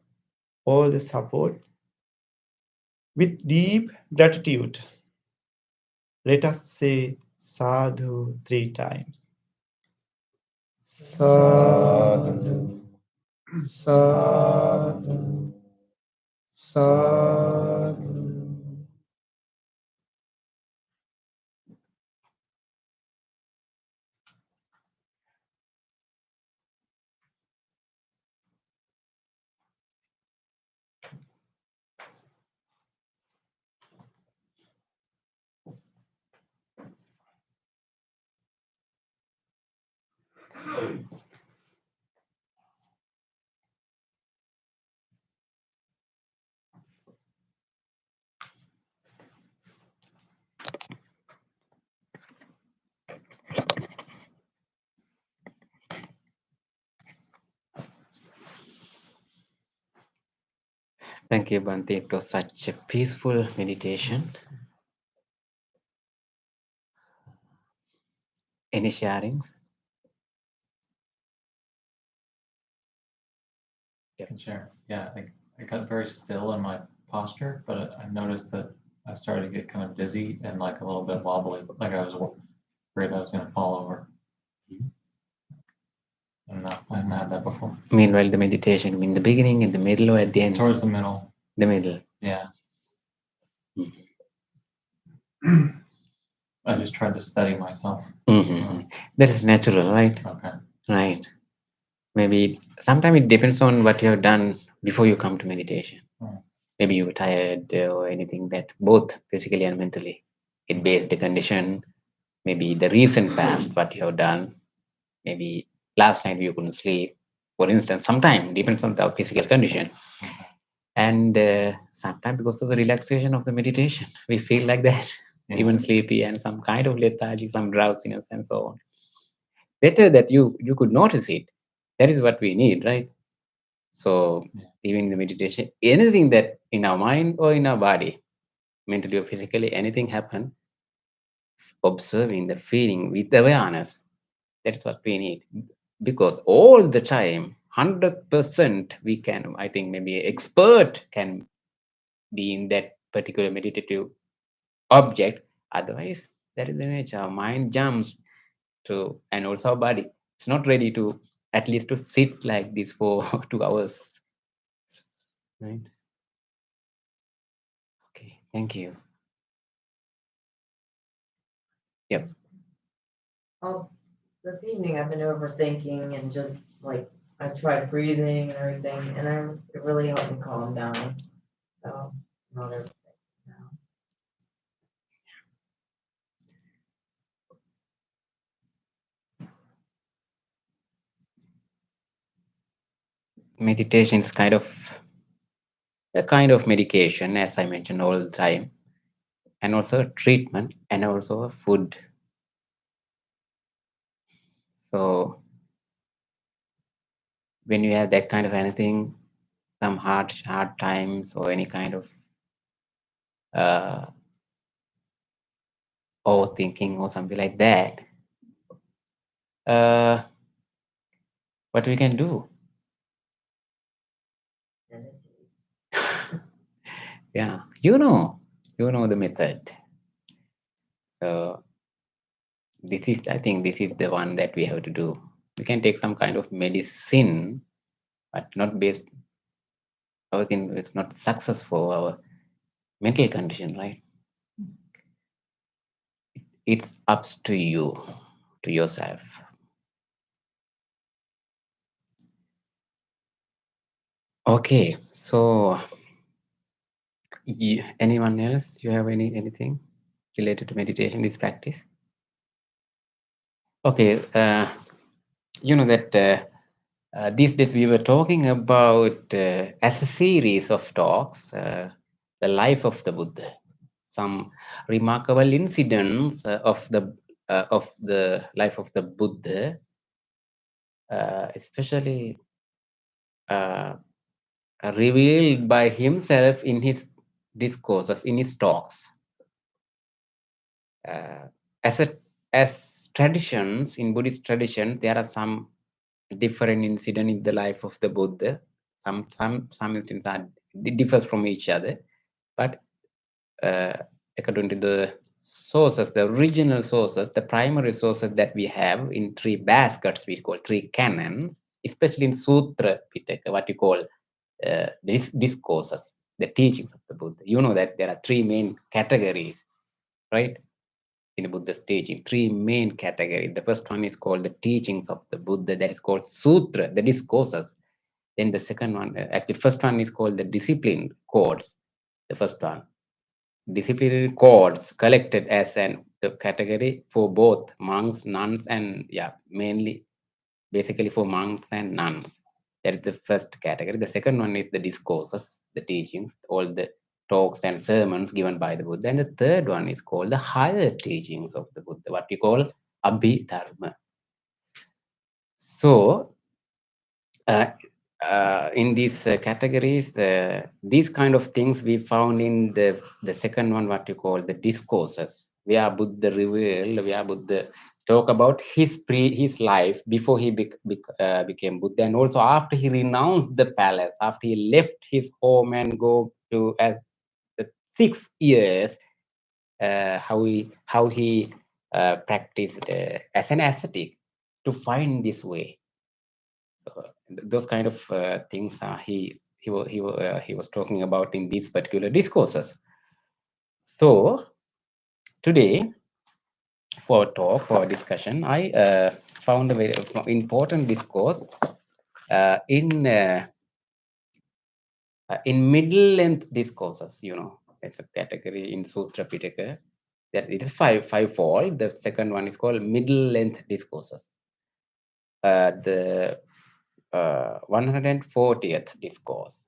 all the support. With deep gratitude, let us say sadhu 3 times. Sadhu, sadhu, sadhu. Thank you, Bhante. It was such a peaceful meditation. Any sharings? I can share. Yeah, I got very still in my posture, but I noticed that I started to get kind of dizzy and like a little bit wobbly, like I was afraid I was going to fall over. And I hadn't had that before. Meanwhile, the meditation in the beginning, in the middle, or at the end? Towards the middle. The middle. Yeah. I just tried to steady myself. Mm-hmm. That is natural, right? Okay. Right. Maybe sometimes it depends on what you have done before you come to meditation. Maybe you were tired or anything that both physically and mentally. It based the condition, maybe the recent past, what you have done. Maybe last night you couldn't sleep. For instance, sometimes depends on the physical condition. And sometimes because of the relaxation of the meditation, we feel like that, even sleepy and some kind of lethargy, some drowsiness and so on. Better that you could notice it. That is what we need, right? So even the meditation, anything that in our mind or in our body, mentally or physically, anything happen, observing the feeling with awareness. That's what we need. Because all the time, 100% we can, I think maybe expert can be in that particular meditative object. Otherwise, that is the nature. Our mind jumps to, and also our body. It's not ready to, at least to sit like this for 2 hours. Right? Okay, thank you. Yep. This evening I've been overthinking and just like I tried breathing and everything, and it really helped me calm down. So I'm not overthinking now. Meditation is kind of a kind of medication, as I mentioned all the time, and also a treatment and also a food. So when you have that kind of anything, some hard times or any kind of overthinking or something like that, what we can do? Yeah, you know the method. So this is, I think this is the one that we have to do. We can take some kind of medicine, but not based, everything is not successful, our mental condition, right? It's up to you, to yourself. Okay, so anyone else, you have anything related to meditation, this practice? Okay, you know that these days we were talking about, as a series of talks, the life of the Buddha, some remarkable incidents of the life of the Buddha, especially revealed by himself in his discourses, in his talks. As traditions, in Buddhist tradition, there are some different incident in the life of the Buddha. Some incidents are differs from each other, but according to the sources, the original sources, the primary sources that we have in three baskets, we call three canons, especially in Sutra Pitaka, what you call discourses, the teachings of the Buddha. You know that there are three main categories, right? In the Buddha's teaching, three main categories. The first one is called the teachings of the Buddha, that is called Sutra, the discourses. Then the second one, actually, first one is called the discipline codes. The first one, disciplinary codes collected as the category for both monks, nuns, and mainly, basically for monks and nuns. That is the first category. The second one is the discourses, the teachings, all the talks and sermons given by the Buddha. And the third one is called the higher teachings of the Buddha, what we call Abhidharma. So, in these categories, these kind of things we found in the second one, what you call the discourses, where Buddha revealed, where Buddha talk about his life before he became Buddha, and also after he renounced the palace, after he left his home and go to as the 6 years, how he practiced as an ascetic to find this way. So those kind of things he was talking about in these particular discourses. So today, for discussion, I found a very important discourse in middle length discourses. You know, it's a category in Sutra Pitaka that it is fivefold. The second one is called middle length discourses. The 140th discourse.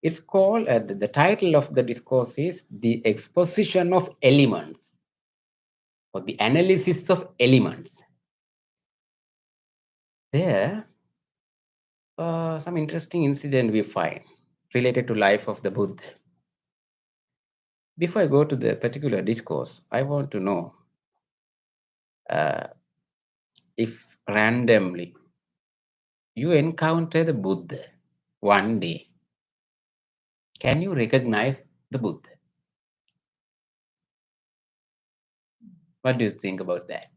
It's called, the title of the discourse is The Exposition of Elements, or the Analysis of Elements. There, some interesting incident we find related to life of the Buddha. before I go to the particular discourse, I want to know if randomly you encounter the Buddha one day, can you recognize the Buddha? What do you think about that?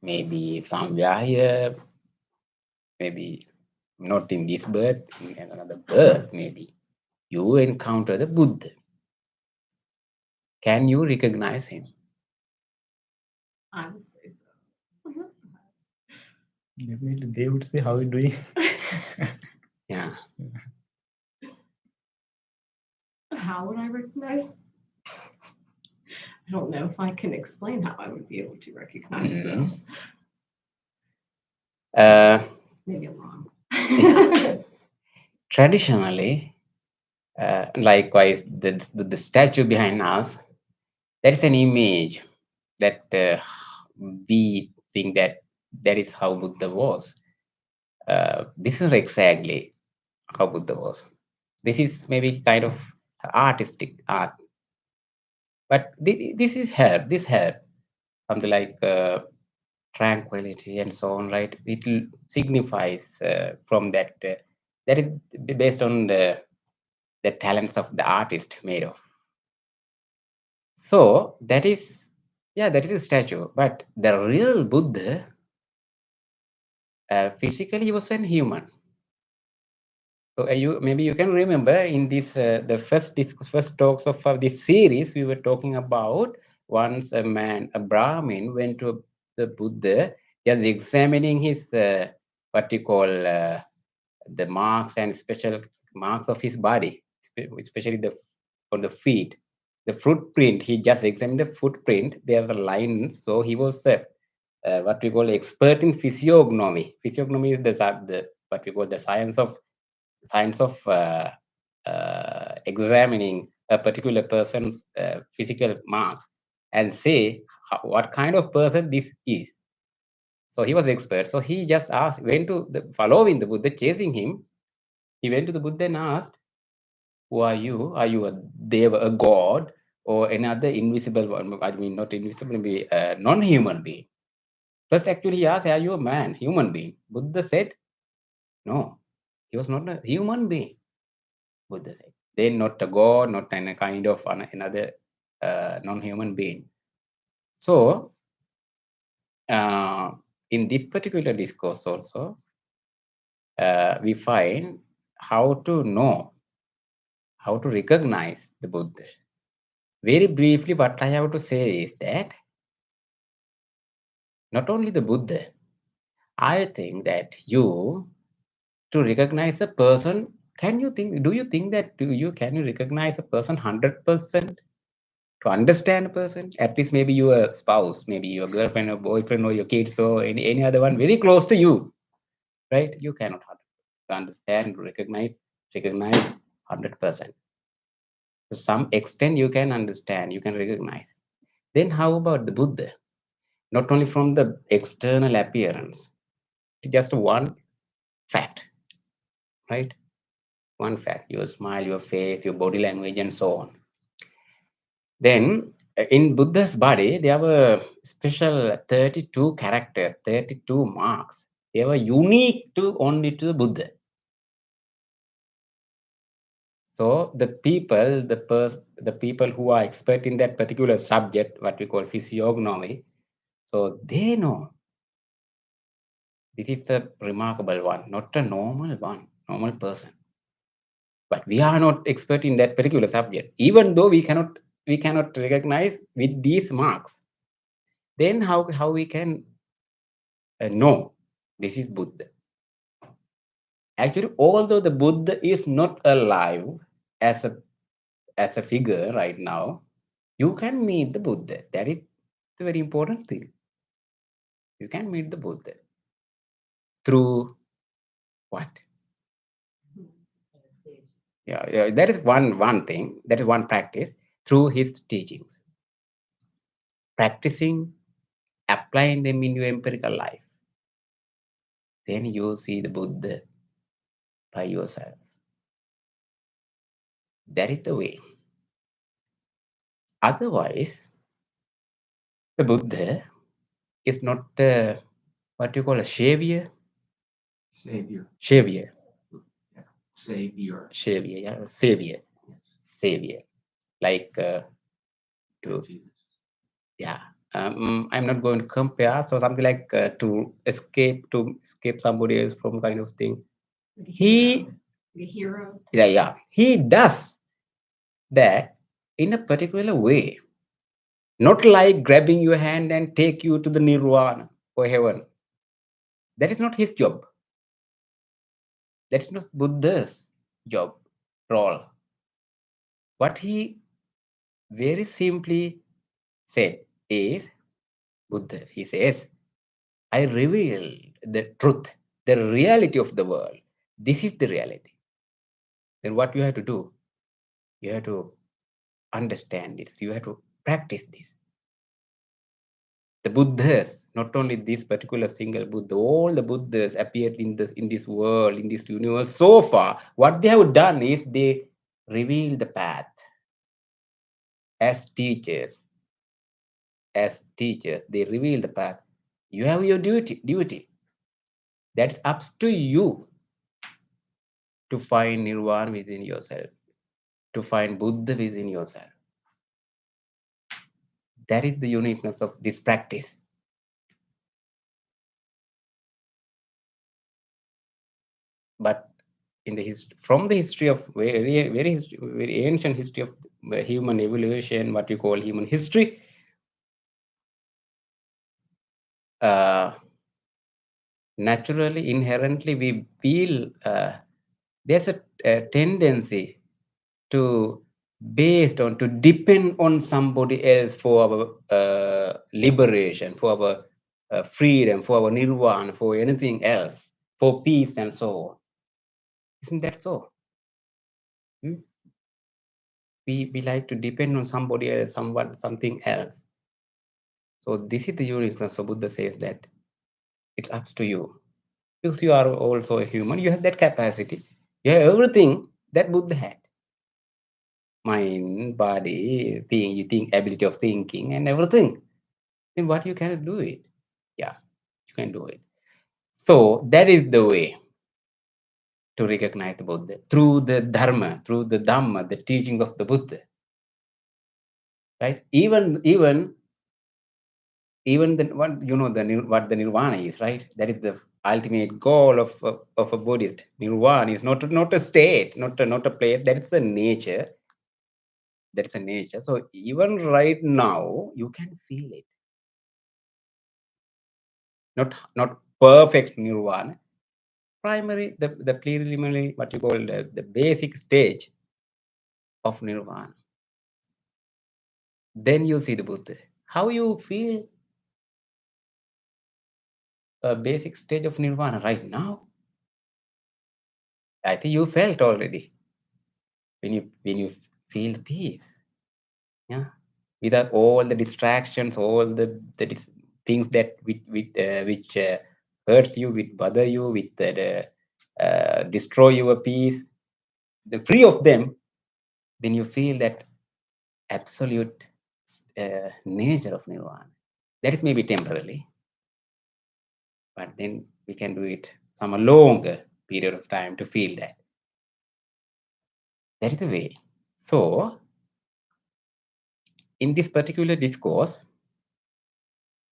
Maybe somewhere here, maybe not in this birth, in another birth, maybe you encounter the Buddha. Can you recognize him? I would say so. Definitely, they would say, "How are you doing?" Yeah. How would I recognize? I don't know if I can explain how I would be able to recognize them. Maybe I'm wrong. Traditionally, likewise, the statue behind us, there is an image that we think that is how Buddha was. This is exactly how Buddha was. This is maybe kind of artistic art, but this is here. This here, something like tranquility and so on, right? It signifies from that that is based on the talents of the artist made of. So that is, yeah, that is a statue. But the real Buddha, physically, he was a human. So you maybe you can remember in this the first talks of this series we were talking about. Once a man, a Brahmin, went to the Buddha, just examining his what you call the marks and special marks of his body, especially the on the feet, the footprint. He just examined the footprint. There's a line, so he was what we call expert in physiognomy. Physiognomy is the what we call the science of examining a particular person's physical marks and say what kind of person this is. So he was expert. So he just asked, went to following the Buddha, chasing him. He went to the Buddha and asked, "Who are you? Are you a deva, a god, or another invisible one? I mean, not invisible, maybe a non-human being." First, actually, he asked, "Are you a man, human being?" Buddha said, "No, he was not a human being." Buddha said, "Then not a god, not any kind of another non-human being." So, in this particular discourse also, we find how to know, how to recognize the Buddha. Very briefly, what I have to say is that not only the Buddha, I think that you to recognize a person, do you think that can you recognize a person 100%? To understand a person, at least maybe your spouse, maybe your girlfriend or boyfriend or your kids or any other one very close to you, right? You cannot understand, recognize 100%. To some extent, you can understand, you can recognize. Then how about the Buddha? Not only from the external appearance, just one fact, right? One fact, your smile, your face, your body language, and so on. Then in Buddha's body, there were special 32 characters, 32 marks. They were unique to only to the Buddha. So the people who are expert in that particular subject, what we call physiognomy, so they know this is the remarkable one, not a normal person. But we are not expert in that particular subject, even though we cannot recognize with these marks. Then how we can know this is Buddha? Actually, although the Buddha is not alive as a figure right now, you can meet the Buddha. That is the very important thing. You can meet the Buddha through what? Yeah, that is one thing. That is one practice through his teachings. Practicing, applying them in your empirical life. Then you see the Buddha by yourself. That is the way. Otherwise, the Buddha is not what you call a savior. Savior. Savior. Savior. Savior. Yeah. Savior. Yes. Savior. Like to Jesus. yeah. I'm not going to compare. So something like to escape somebody else from kind of thing. He The hero. yeah. He does that in a particular way. Not like grabbing your hand and take you to the nirvana or heaven. That is not his job. That is not Buddha's job, role. What he very simply said is, Buddha, he says, I reveal the truth, the reality of the world. This is the reality. Then what you have to do? You have to understand this. You have to practice this. The Buddhas, not only this particular single Buddha, all the Buddhas appeared in this world, in this universe so far. What they have done is they reveal the path as teachers. As teachers, they reveal the path. You have your duty. That's up to you to find nirvana within yourself, to find Buddha within yourself. That is the uniqueness of this practice. But in the from the history of very ancient history of human evolution, what you call human history, naturally, inherently, we feel there's a tendency to depend on somebody else for our liberation, for our freedom, for our nirvana, for anything else, for peace and so on. Isn't that so? We like to depend on somebody else, something else. So this is the uniqueness. So Buddha says that it's up to you. Because you are also a human, you have that capacity. You have everything that Buddha had. Mind, body, ability of thinking and everything. Then what you can do it? Yeah, you can do it. So that is the way to recognize the Buddha through the Dharma, through the Dhamma, the teaching of the Buddha. Right? Even the what the nirvana is, right? That is the ultimate goal of a Buddhist. Nirvana is not a state, not a place. That is the nature. That's a nature. So even right now, you can feel it. Not perfect nirvana. Primary, the preliminary, what you call the basic stage of nirvana. Then you see the Buddha. How you feel a basic stage of nirvana right now? I think you felt already when you feel peace. Yeah, without all the distractions, all the things that which hurts you, which bother you, with destroy your peace. The free of them, then you feel that absolute nature of nirvana. That is maybe temporarily, but then we can do it some longer period of time to feel that. That is the way. So, in this particular discourse,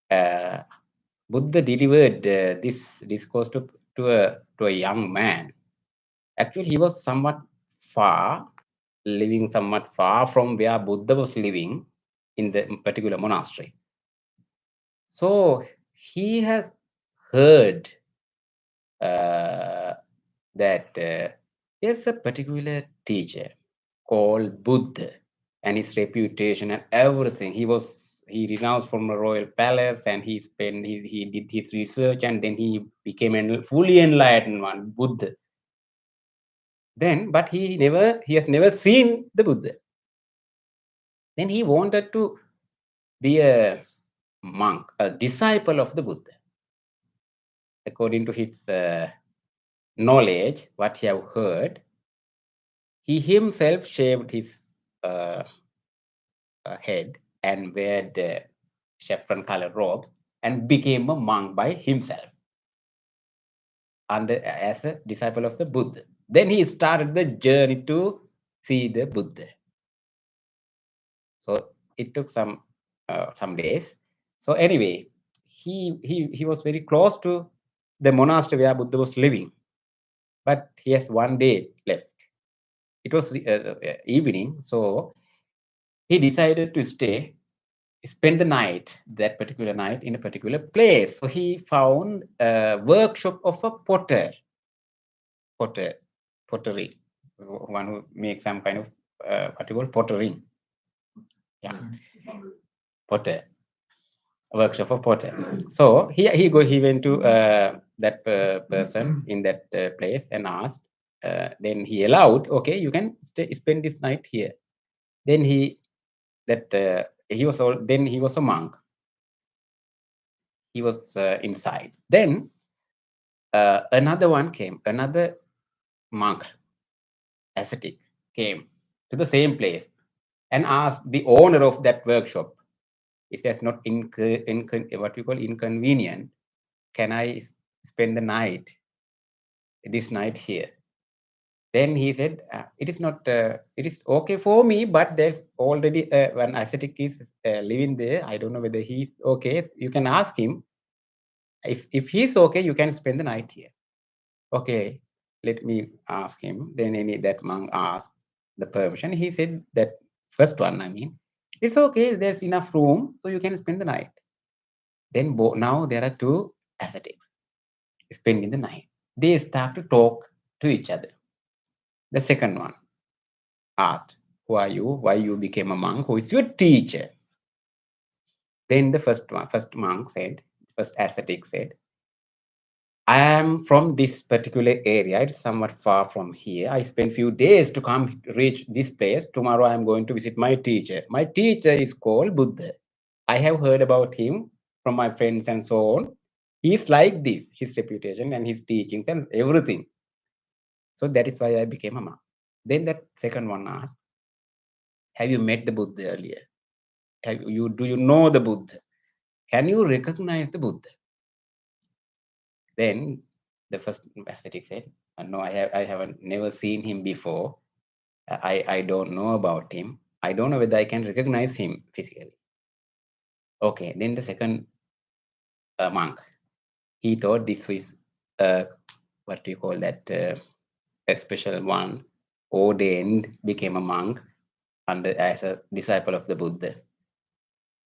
Buddha delivered this discourse to a young man. Actually, he was living somewhat far from where Buddha was living in the particular monastery. So he has heard that there's a particular teacher called Buddha, and his reputation and everything. He renounced from the royal palace, and he did his research, and then he became a fully enlightened one, Buddha. Then, but he has never seen the Buddha. Then he wanted to be a monk, a disciple of the Buddha, according to his knowledge, what he have heard. He himself shaved his uh, head and wear the saffron colored robes and became a monk by himself under as a disciple of the Buddha. Then he started the journey to see the Buddha. So it took some days. So anyway, he was very close to the monastery where Buddha was living, but he has one day left. It was evening, so he decided to spend the night, that particular night, in a particular place. So he found a workshop of a pottery, one who makes some kind of what you call pottery. Yeah, potter, a workshop of potter. So he went to that person in that place and asked. Then he allowed, okay, you can spend this night here. Then he was a monk. He was inside. Then another one came, another monk, ascetic, came to the same place and asked the owner of that workshop, if that's not what we call inconvenient, can I spend the night, this night here? Then he said, it is not, it is okay for me, but there's already one ascetic is living there. I don't know whether he's okay. You can ask him. If he's okay, you can spend the night here. Okay, let me ask him. Then that monk asked the permission. He said that first one, I mean, it's okay. There's enough room, so you can spend the night. Then now there are two ascetics spending the night. They start to talk to each other. The second one asked, "Who are you? Why you became a monk? Who is your teacher?" Then the first monk said, first ascetic said, I am from this particular area. It's somewhat far from here. I spent few days to come reach this place. Tomorrow I am going to visit my teacher. My teacher is called Buddha. I have heard about him from my friends and so on. He's like this, his reputation and his teachings and everything. So that is why I became a monk. Then that second one asked, have you met the Buddha earlier? Do you know the Buddha? Can you recognize the Buddha? Then the first ascetic said, no, I haven't never seen him before. I don't know about him. I don't know whether I can recognize him physically. Okay, then the second monk, he thought this was what do you call that, a special one, ordained, became a monk as a disciple of the Buddha.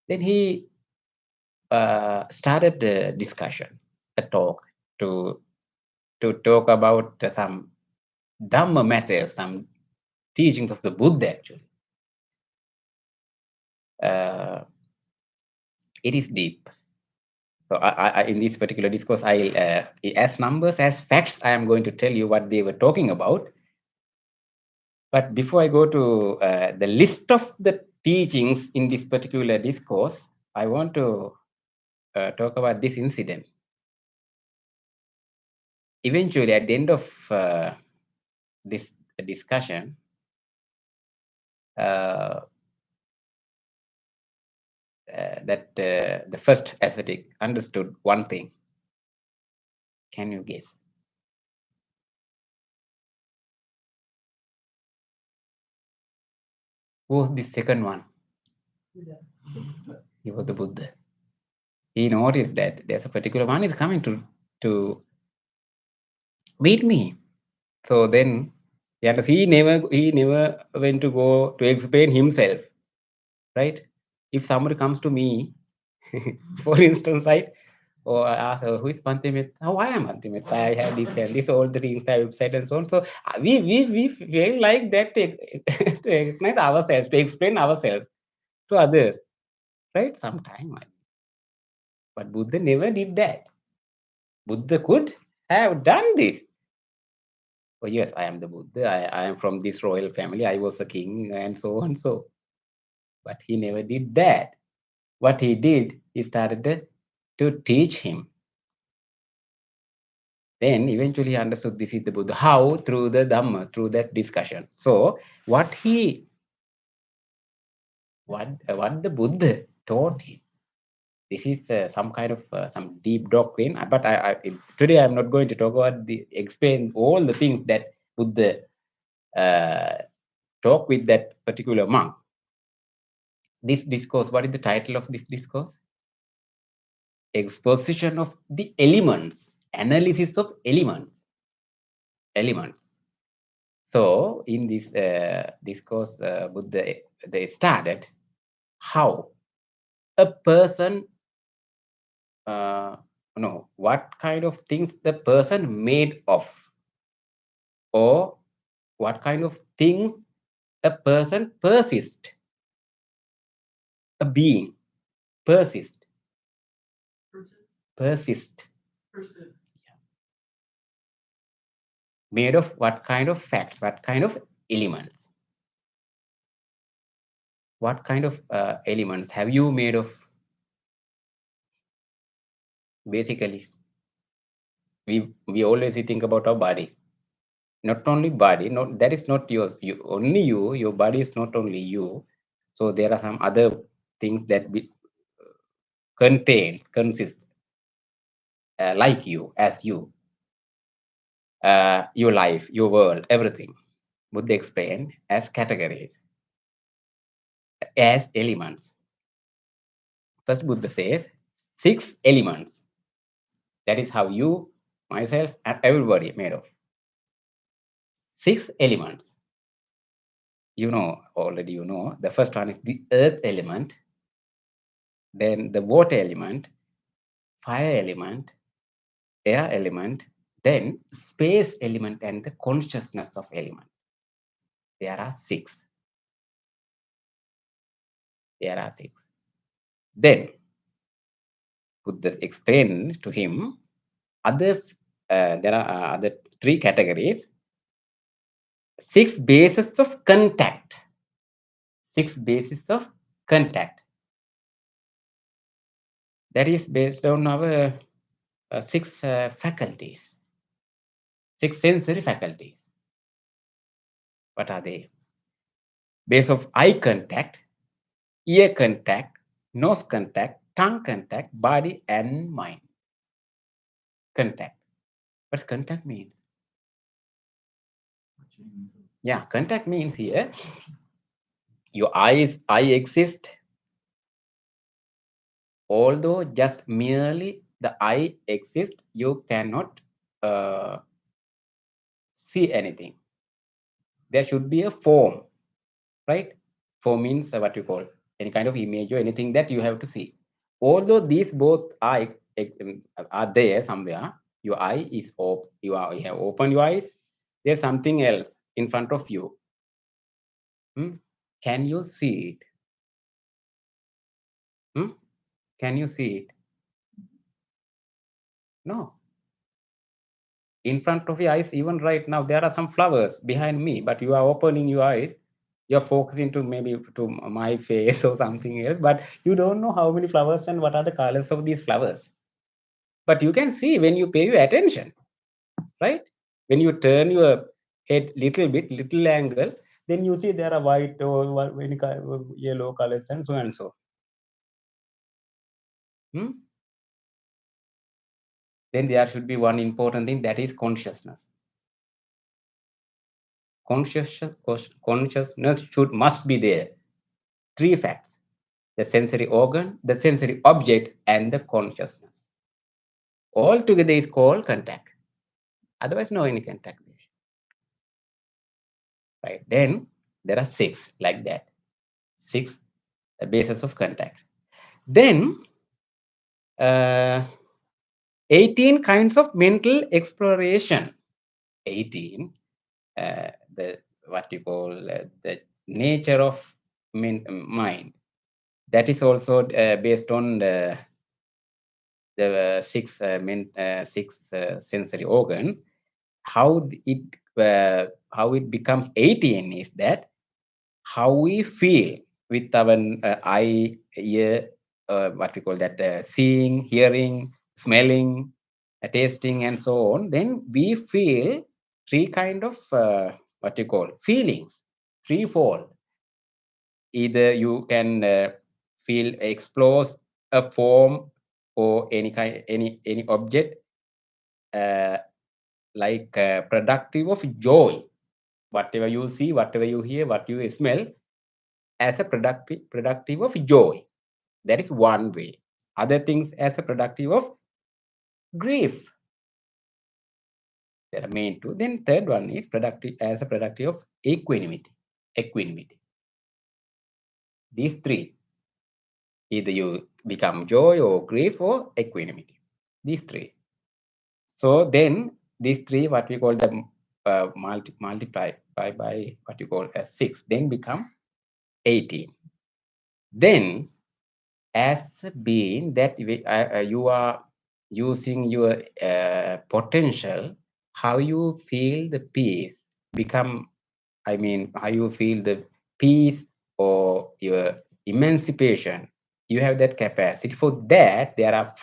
Then he started the discussion, a talk to talk about some Dhamma matters, some teachings of the Buddha actually. It is deep. So I in this particular discourse, I'll as numbers, as facts, I am going to tell you what they were talking about. But before I go to the list of the teachings in this particular discourse, I want to talk about this incident. Eventually, at the end of this discussion, that the first ascetic understood one thing. Can you guess? Who was the second one? He was the Buddha. He noticed that there's a particular one is coming to meet me. So then he never went to go to explain himself, right? If somebody comes to me, for instance, right? Or I ask, who is Pantimit? Oh, I am Pantimit. I have this and this, all the things I have said and so on. So we feel like that to recognize ourselves, to explain ourselves to others, right? Sometime. But Buddha never did that. Buddha could have done this. Oh, yes, I am the Buddha. I am from this royal family. I was a king and so on. So, but he never did that. What he did, he started to teach him. Then eventually he understood this is the Buddha. How? Through the Dhamma, through that discussion. So what the Buddha taught him, this is some kind of some deep doctrine. But today I'm not going to talk about explain all the things that Buddha talk with that particular monk. This discourse, what is the title of this discourse? Exposition of the elements, analysis of elements. So in this discourse, Buddha, they started how a person, what kind of things the person made of, or what kind of things a person persist, a being persist. Made of what kind of facts, what kind of elements? What kind of elements have you made of? Basically, we always think about our body. Not only body, not that is not yours. Only you. Your body is not only you. So there are some other things that consist like you, as you. Your life, your world, everything. Buddha explained as categories, as elements. First, Buddha says 6 elements. That is how you, myself, and everybody made of. 6 elements. Already you know. The first one is the earth element, then the water element, fire element, air element, then space element, and the consciousness of element. There are 6. Then Buddha explained to him there are other 3 categories. 6 bases of contact. 6 bases of contact. That is based on our 6 faculties, 6 sensory faculties. What are they? Base of eye contact, ear contact, nose contact, tongue contact, body and mind. Contact. What's contact means? Yeah, contact means here, your eye exists, although just merely the eye exists, you cannot see anything. There should be a form, right? Form means what you call any kind of image or anything that you have to see. Although these both are there somewhere, your eye is open, you have opened your eyes, there's something else in front of you. Can you see it? Can you see it? No. In front of your eyes, even right now, there are some flowers behind me, but you are opening your eyes. You're focusing to maybe to my face or something else, but you don't know how many flowers and what are the colors of these flowers. But you can see when you pay your attention, right? When you turn your head little angle, then you see there are white or any kind of yellow colors and so and so. Then there should be one important thing, that is consciousness. Consciousness must be there. 3 facts: the sensory organ, the sensory object, and the consciousness. All together is called contact. Otherwise, no any contact there. Right? Then there are 6 like that. 6 bases of contact. Then 18 kinds of mental exploration. 18. The what you call the nature of mind. That is also based on the 6 sensory organs. How it becomes 18 is that how we feel with our eye, ear, what we call that, seeing, hearing, smelling, tasting and so on, then we feel three kind of what you call feelings, threefold. Either you can feel explores a form or any kind any object like productive of joy. Whatever you see, whatever you hear, what you smell, as a productive of joy. That is one way. Other things as a productive of grief. There are main two. Then third one is productive as a productive of equanimity. Equanimity. These three. Either you become joy or grief or equanimity. These three. So then these three, what we call the multiply by what you call as 6, then become 18. Then as a being that you are using your potential, how you feel the peace become, I mean, how you feel the peace or your emancipation, you have that capacity. For that, there are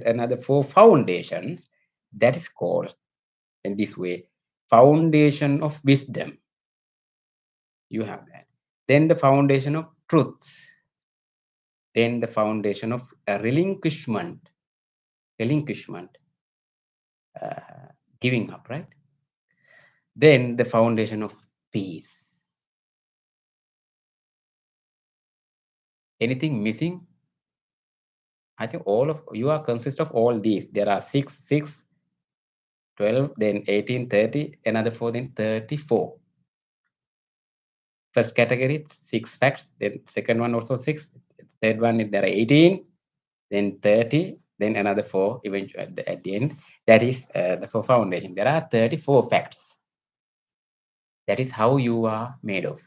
another four foundations that is called in this way, foundation of wisdom. You have that. Then the foundation of truth. Then the foundation of relinquishment, giving up, right? Then the foundation of peace. Anything missing? I think all of you are consist of all these. There are 6, 12, then 18, 30, another 4, then 34. First category, 6 facts. Then second one also 6. Third one is there are 18, then 30, then another 4 eventually at the end. That is the 4 foundation. There are 34 facts. That is how you are made of.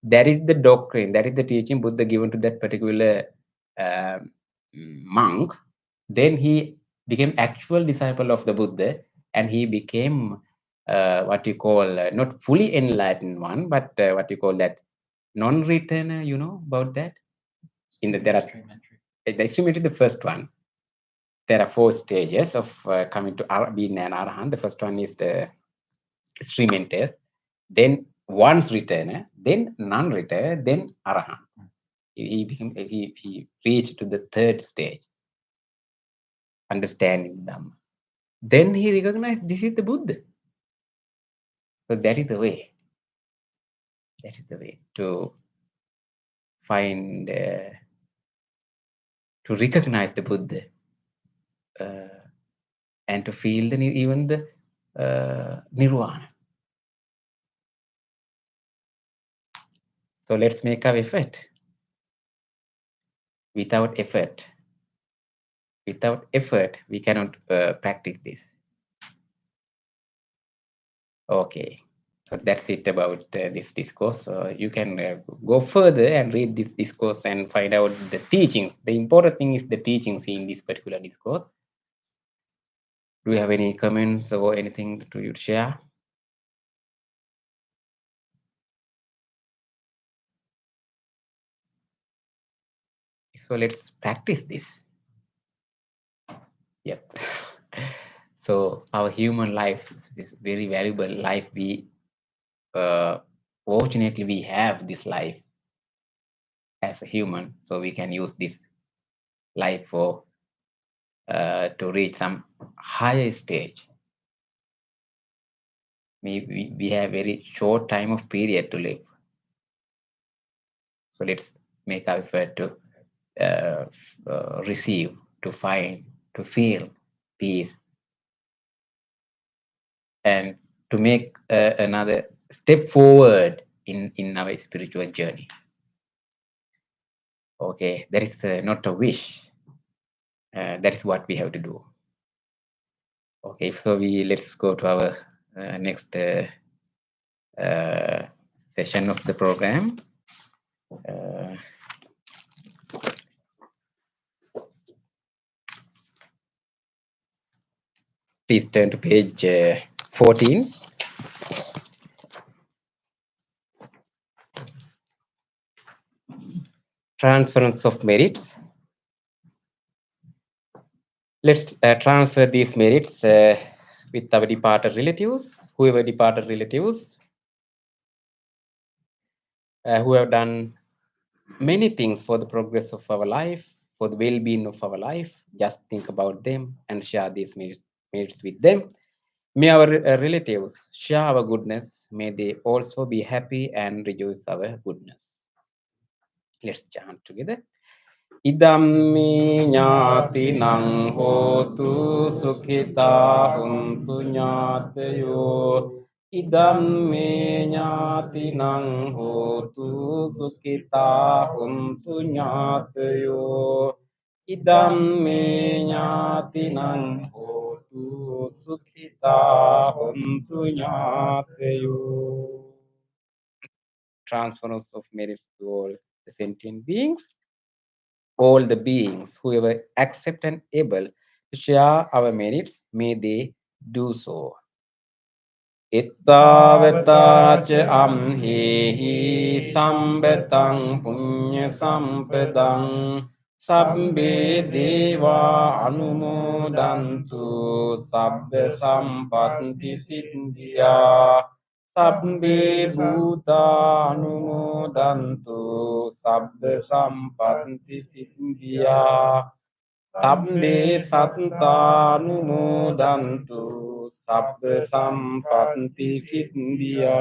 That is the doctrine, that is the teaching Buddha given to that particular monk. Then he became actual disciple of the Buddha, and he became what you call not fully enlightened one, but what you call that non-returner. You know about that? There are the extreme entry, the first one. There are 4 stages of coming to being an arahant. The first one is the extreme enters, then once returner, then non-returner, then arahant. He reached to the 3rd stage, understanding Dhamma. Then he recognized this is the Buddha. So that is the way. That is the way to find, to recognize the Buddha, and to feel even the nirvana. So let's make our effort. Without effort, we cannot practice this. Okay, so that's it about this discourse. You can go further and read this discourse and find out the teachings. The important thing is the teachings in this particular discourse. Do you have any comments or anything to you share? So let's practice this. Yep. So our human life is very valuable life. We fortunately we have this life as a human, so we can use this life for to reach some higher stage. We have very short time of period to live. So let's make our effort to receive, to find, to feel peace, and to make another step forward in our spiritual journey. Okay, that is not a wish. That is what we have to do. Okay, so let's go to our next session of the program. Please turn to page 14. Transference of merits. Let's transfer these merits with our departed relatives, whoever departed relatives, who have done many things for the progress of our life, for the well-being of our life. Just think about them and share these merits with them. May our relatives share our goodness. May they also be happy and rejoice our goodness. Let's chant together. Idammi nyati nang hotu sukhita huntu nyatayo. Idammi nyati nang hotu sukhita huntu nyatayo. Idammi nyati nang hotu sukhita huntu nyatayo. Transference of merits to all the sentient beings. All the beings, whoever accept and able to share our merits, may they do so. Ittavata cha amhehi sambetang punya sampadang sabbe deva anumodantu sabbe sampatti siddhya sabbe bhuta anumodantu sabbe sampatti siddhya sabbe sattanumodantu sabbe sampatti siddhya.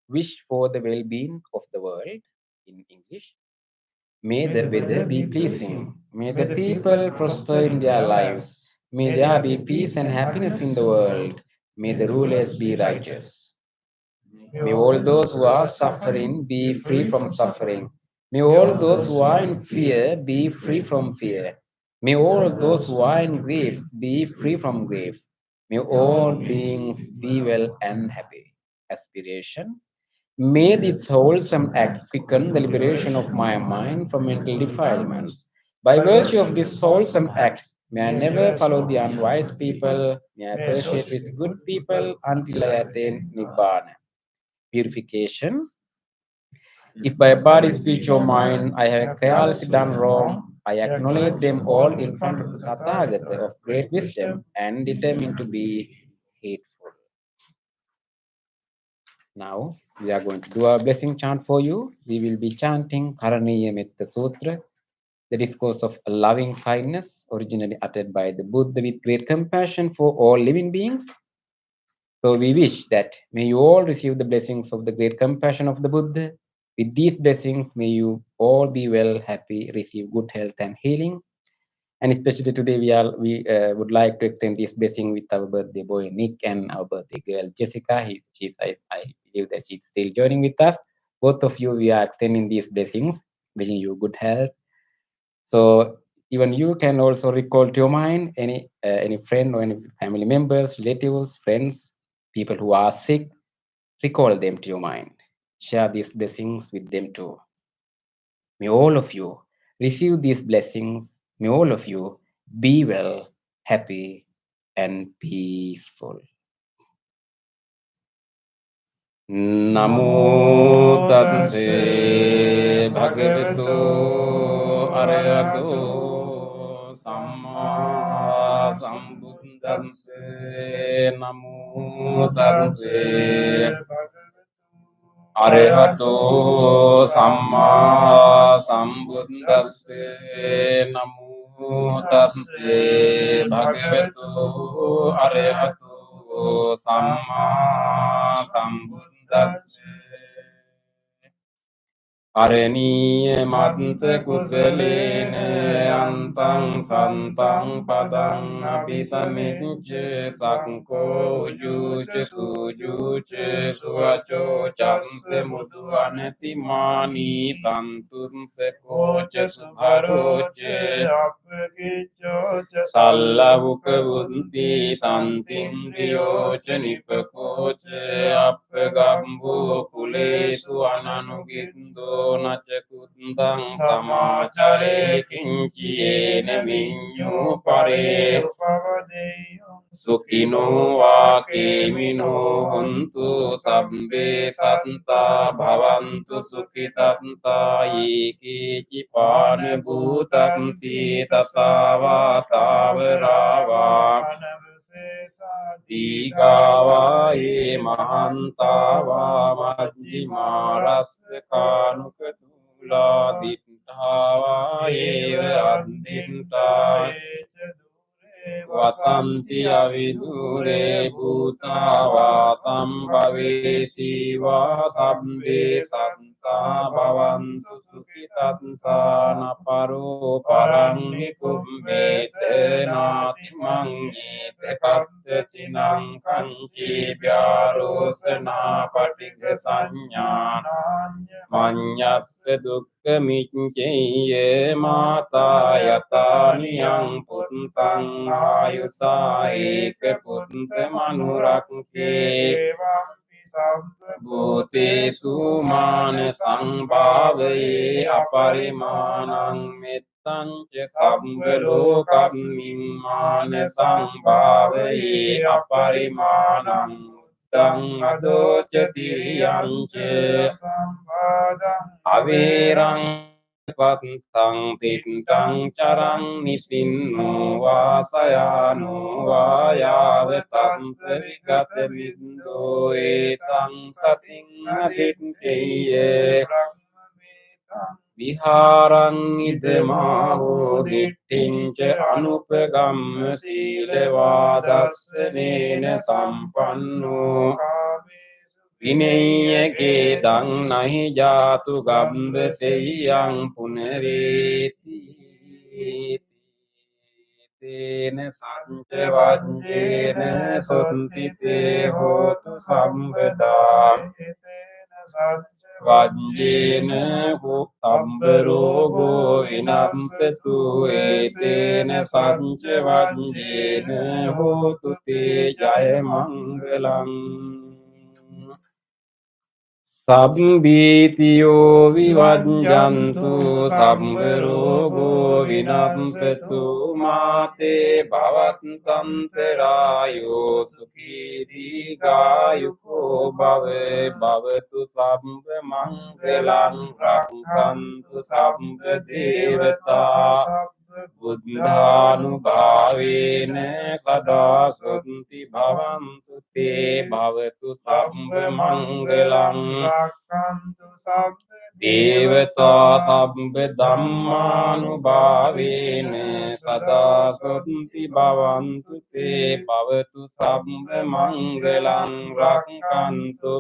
Wish for the well-being of the world in English. May the weather be pleasing. May the people prosper in their lives. May there be peace and happiness in the world. May the rulers be righteous. May all those who are suffering be free from suffering. May all those who are in fear be free from fear. May all those who are in grief be free from grief. May all beings be well and happy. Aspiration. May this wholesome act quicken the liberation of my mind from mental defilements. By virtue of this wholesome act, may I never follow the unwise people. May I associate with good people until I attain Nibbana. Purification. If by body, speech, or mind I have carelessly done wrong, I acknowledge them all in front of the Tathagata of great wisdom and determine to be hateful. Now we are going to do our blessing chant for you. We will be chanting Karaniya Metta Sutra, the discourse of loving kindness, originally uttered by the Buddha with great compassion for all living beings. So we wish that may you all receive the blessings of the great compassion of the Buddha. With these blessings, may you all be well, happy, receive good health and healing. And especially today, we would like to extend this blessing with our birthday boy Nick and our birthday girl Jessica. I believe that she's still joining with us. Both of you, we are extending these blessings, wishing you good health. So even you can also recall to your mind any friend or any family members, relatives, friends, people who are sick. Recall them to your mind. Share these blessings with them too. May all of you receive these blessings. May all of you be well, happy, and peaceful. Namo Tasse Bhagavato Arahato Samma Sambuddhasse. Namo Tasse Arahato Samma Sambuddhasse. Namo Tasse Bhagavato Arahato Samma Sambuddhasse. Araniya matta kusalena antang santang padang abhisamicca sakko ujuca sujuca suvaco chanse mudu anati mani santun sekoca subharoca sallavuka bunti santingriyoca nipakoca appagambo kulesu ananugindo nacakud බුද්ධං සමාචරේ කිංචයේන මිඤ්ඤෝ පරේ සුඛිනෝ වාකේමිනෝ හොන්තු සබ්බේ සත්තා භවන්තු සුඛිතත්තා යේකේචි පාන භූතන්ති තසාවා තාවරාවා දීගාවා යේ මහන්තාවා මජ්ජිමාරස්සකානුක තුලා දිට්ඨාවා ඒව අන්දින්තා වසන්ති අවිදුරේ භූතාවා සම්භවේසීවා සම්බේ සත්තා භවන්තු සුඛිතත්තාන පරෝ පරං නිකුම්බේත නාති මංඤේත කත්තචිනං කංචේ ව්‍යාරෝසනා පටිඝ සංඥානාඤ්ඤ මඤ්ඤස්ස දුක්ඛ මිච්ඡේය මාතා යතානියං පුත්තං ආයුසා ඒක පුත්ත මනුරක්ඛේ භූතේසු මාන සංභාවයේ අපරිමාණං මෙත්තං ච සම්බ ලෝකම්මින් මාන සංභාවයේ අපරිමාණං තං අදෝච තිරියං ච සම්පාදං අවේරං පත්තං තිට්ඨං චරං නිසින්නෝ වාසයානෝ වායාව තංස විගත වින්දෝ ඒතං සතින් අදිට්ඨේය විහාරං ඉදමාහෝ දිට්ඨිංච අනුපගම්ම සීලවාදස්සනේන සම්පන්නෝ විනේයකේ දං නහි ජාතු ගම්බ සෙය්‍යං පුනරේති තේන සංච වජ්ජේන සොන්තිතේ හෝතු සම්බදා වජ්ජේන හෝතම්බ රෝගෝ විනස්සතු ඒතේන සංච වජ්ජේන හෝතු තේ ජය මංගලං සබ්බීතියෝ විවජ්ජන්තු සම්බ රෝගෝ විනස්සතු මාතේ භවත්තන්තරායෝ සුඛී දීඝායුකෝ භවතු සම්බ මංගලං රක්ඛන්තු සම්බ දේවතා බුද්ධානුභාවේන සදා සොන්ති භවන්තු තේ භවතු සම්බ මංගලං රක්ඛන්තු සම්බ දේවතා සම්බ ධම්මානුභාවේන සදා සොන්ති භවන්තු තේ භවතු සම්බ මංගලං රක්ඛන්තු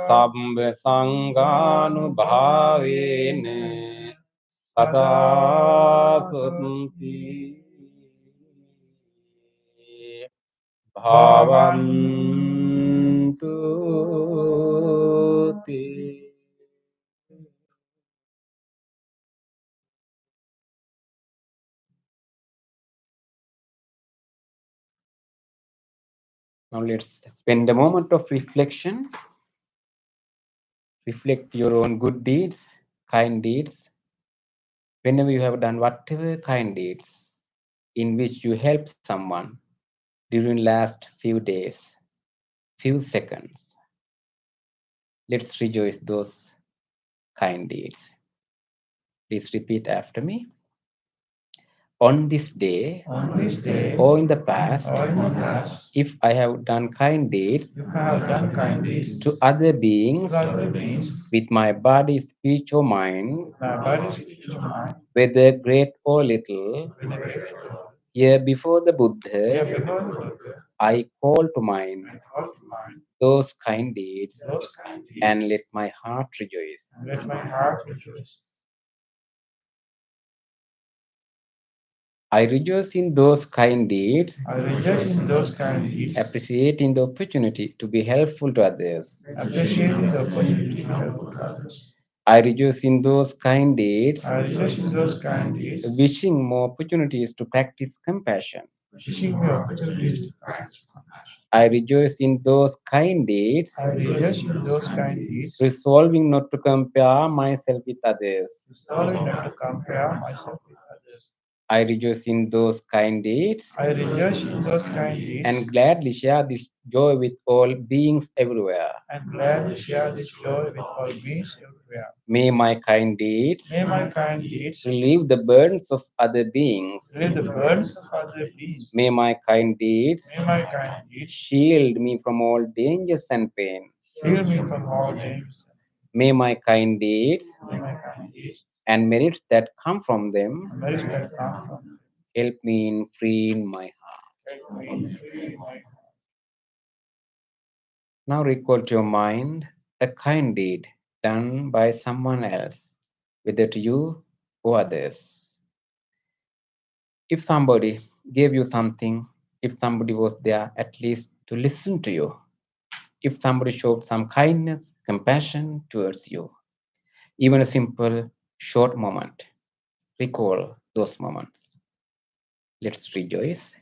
සම්බ සංඝානුභාවේන සදාසොන්ති භවන්තු තේ. Now let's spend a moment of reflection. Reflect your own good deeds, kind deeds. Whenever you have done whatever kind deeds in which you helped someone during last few days, few seconds, let's rejoice those kind deeds. Please repeat after me. On this day, or in the past, if I have done kind deeds to other beings with my body, speech, or mind, whether great or little, here before the Buddha, I call to mind those kind deeds and let my heart rejoice. I rejoice in those kind deeds, appreciating the opportunity to be helpful to others. I rejoice in those kind deeds, wishing more opportunities to practice compassion. I rejoice in those kind deeds, I rejoice in those kind deeds, resolving not to compare myself with others. resolving not to compare myself with others. I rejoice in those kind deeds I rejoice in those kind deeds and gladly share this joy with all beings everywhere. and glad to share this joy with all beings everywhere. May my kind deeds May my kind deeds relieve the burdens of other beings. relieve the burdens of other beings. May my kind deeds May my kind deeds shield me from all dangers and pain. shield me from all dangers. May my kind deeds May my kind deeds and merits that come from them and merits that come from help me in freeing my heart. help me in freeing my heart. Now recall to your mind a kind deed done by someone else, whether to you or others. If somebody gave you something, if somebody was there at least to listen to you, if somebody showed some kindness, compassion towards you, even a simple short moment, recall those moments. Let's rejoice.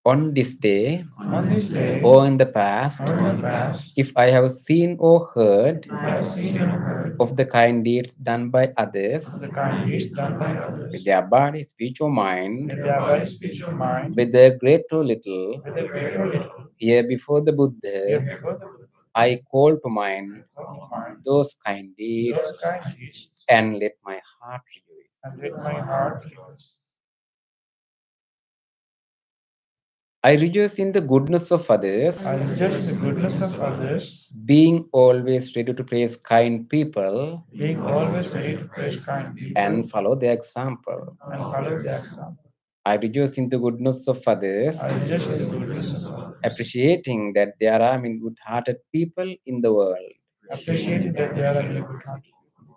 On this day, On this day, or in the past, or in the past, if I have seen or heard I have seen and heard of the kind deeds done by others the kind deeds done by others, with their body, speech, or mind, with their body, speech, or mind, whether great or little, with the great or little, here before the here Buddha, before the Buddha, I call to mind call to mind those kind deeds those kind deeds and let my heart rejoice. and let my heart rejoice. I rejoice in the goodness of others, I rejoice in the goodness of others, being always ready to praise kind people being always ready to praise kind people and follow their example. and follow their example. I rejoice in the goodness of others, I rejoice in the goodness of others, appreciating that there are many good-hearted people in the world. appreciating that there are many good hearted people.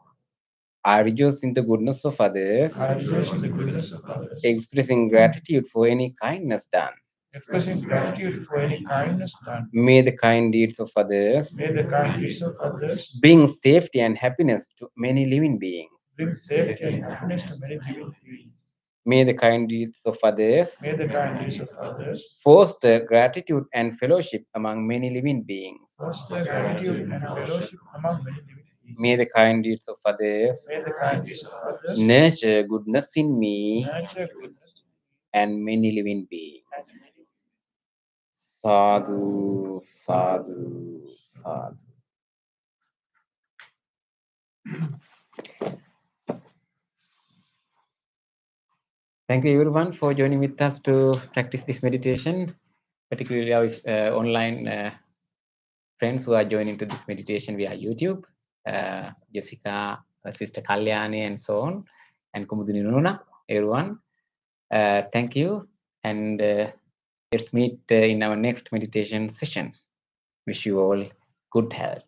I rejoice in the goodness of others, I rejoice in the goodness of others, expressing gratitude for any kindness done. expressing gratitude for any kindness done. May the kind deeds of others May the kind deeds of others bring safety and happiness to many living beings. bring safety and happiness to many living beings. May the kind deeds of others May the kind deeds of others foster gratitude and fellowship among many living beings. foster gratitude and fellowship among many living beings. May the kind deeds of others May the kind deeds of others nurture goodness in me nurture goodness and many living beings. and many. Sadhu, sadhu, sadhu. Thank you everyone for joining with us to practice this meditation, particularly our online friends who are joining to this meditation via YouTube, Jessica, Sister Kalyani, and so on, and Kumudini Nuna, everyone. Thank you, and let's meet in our next meditation session. Wish you all good health.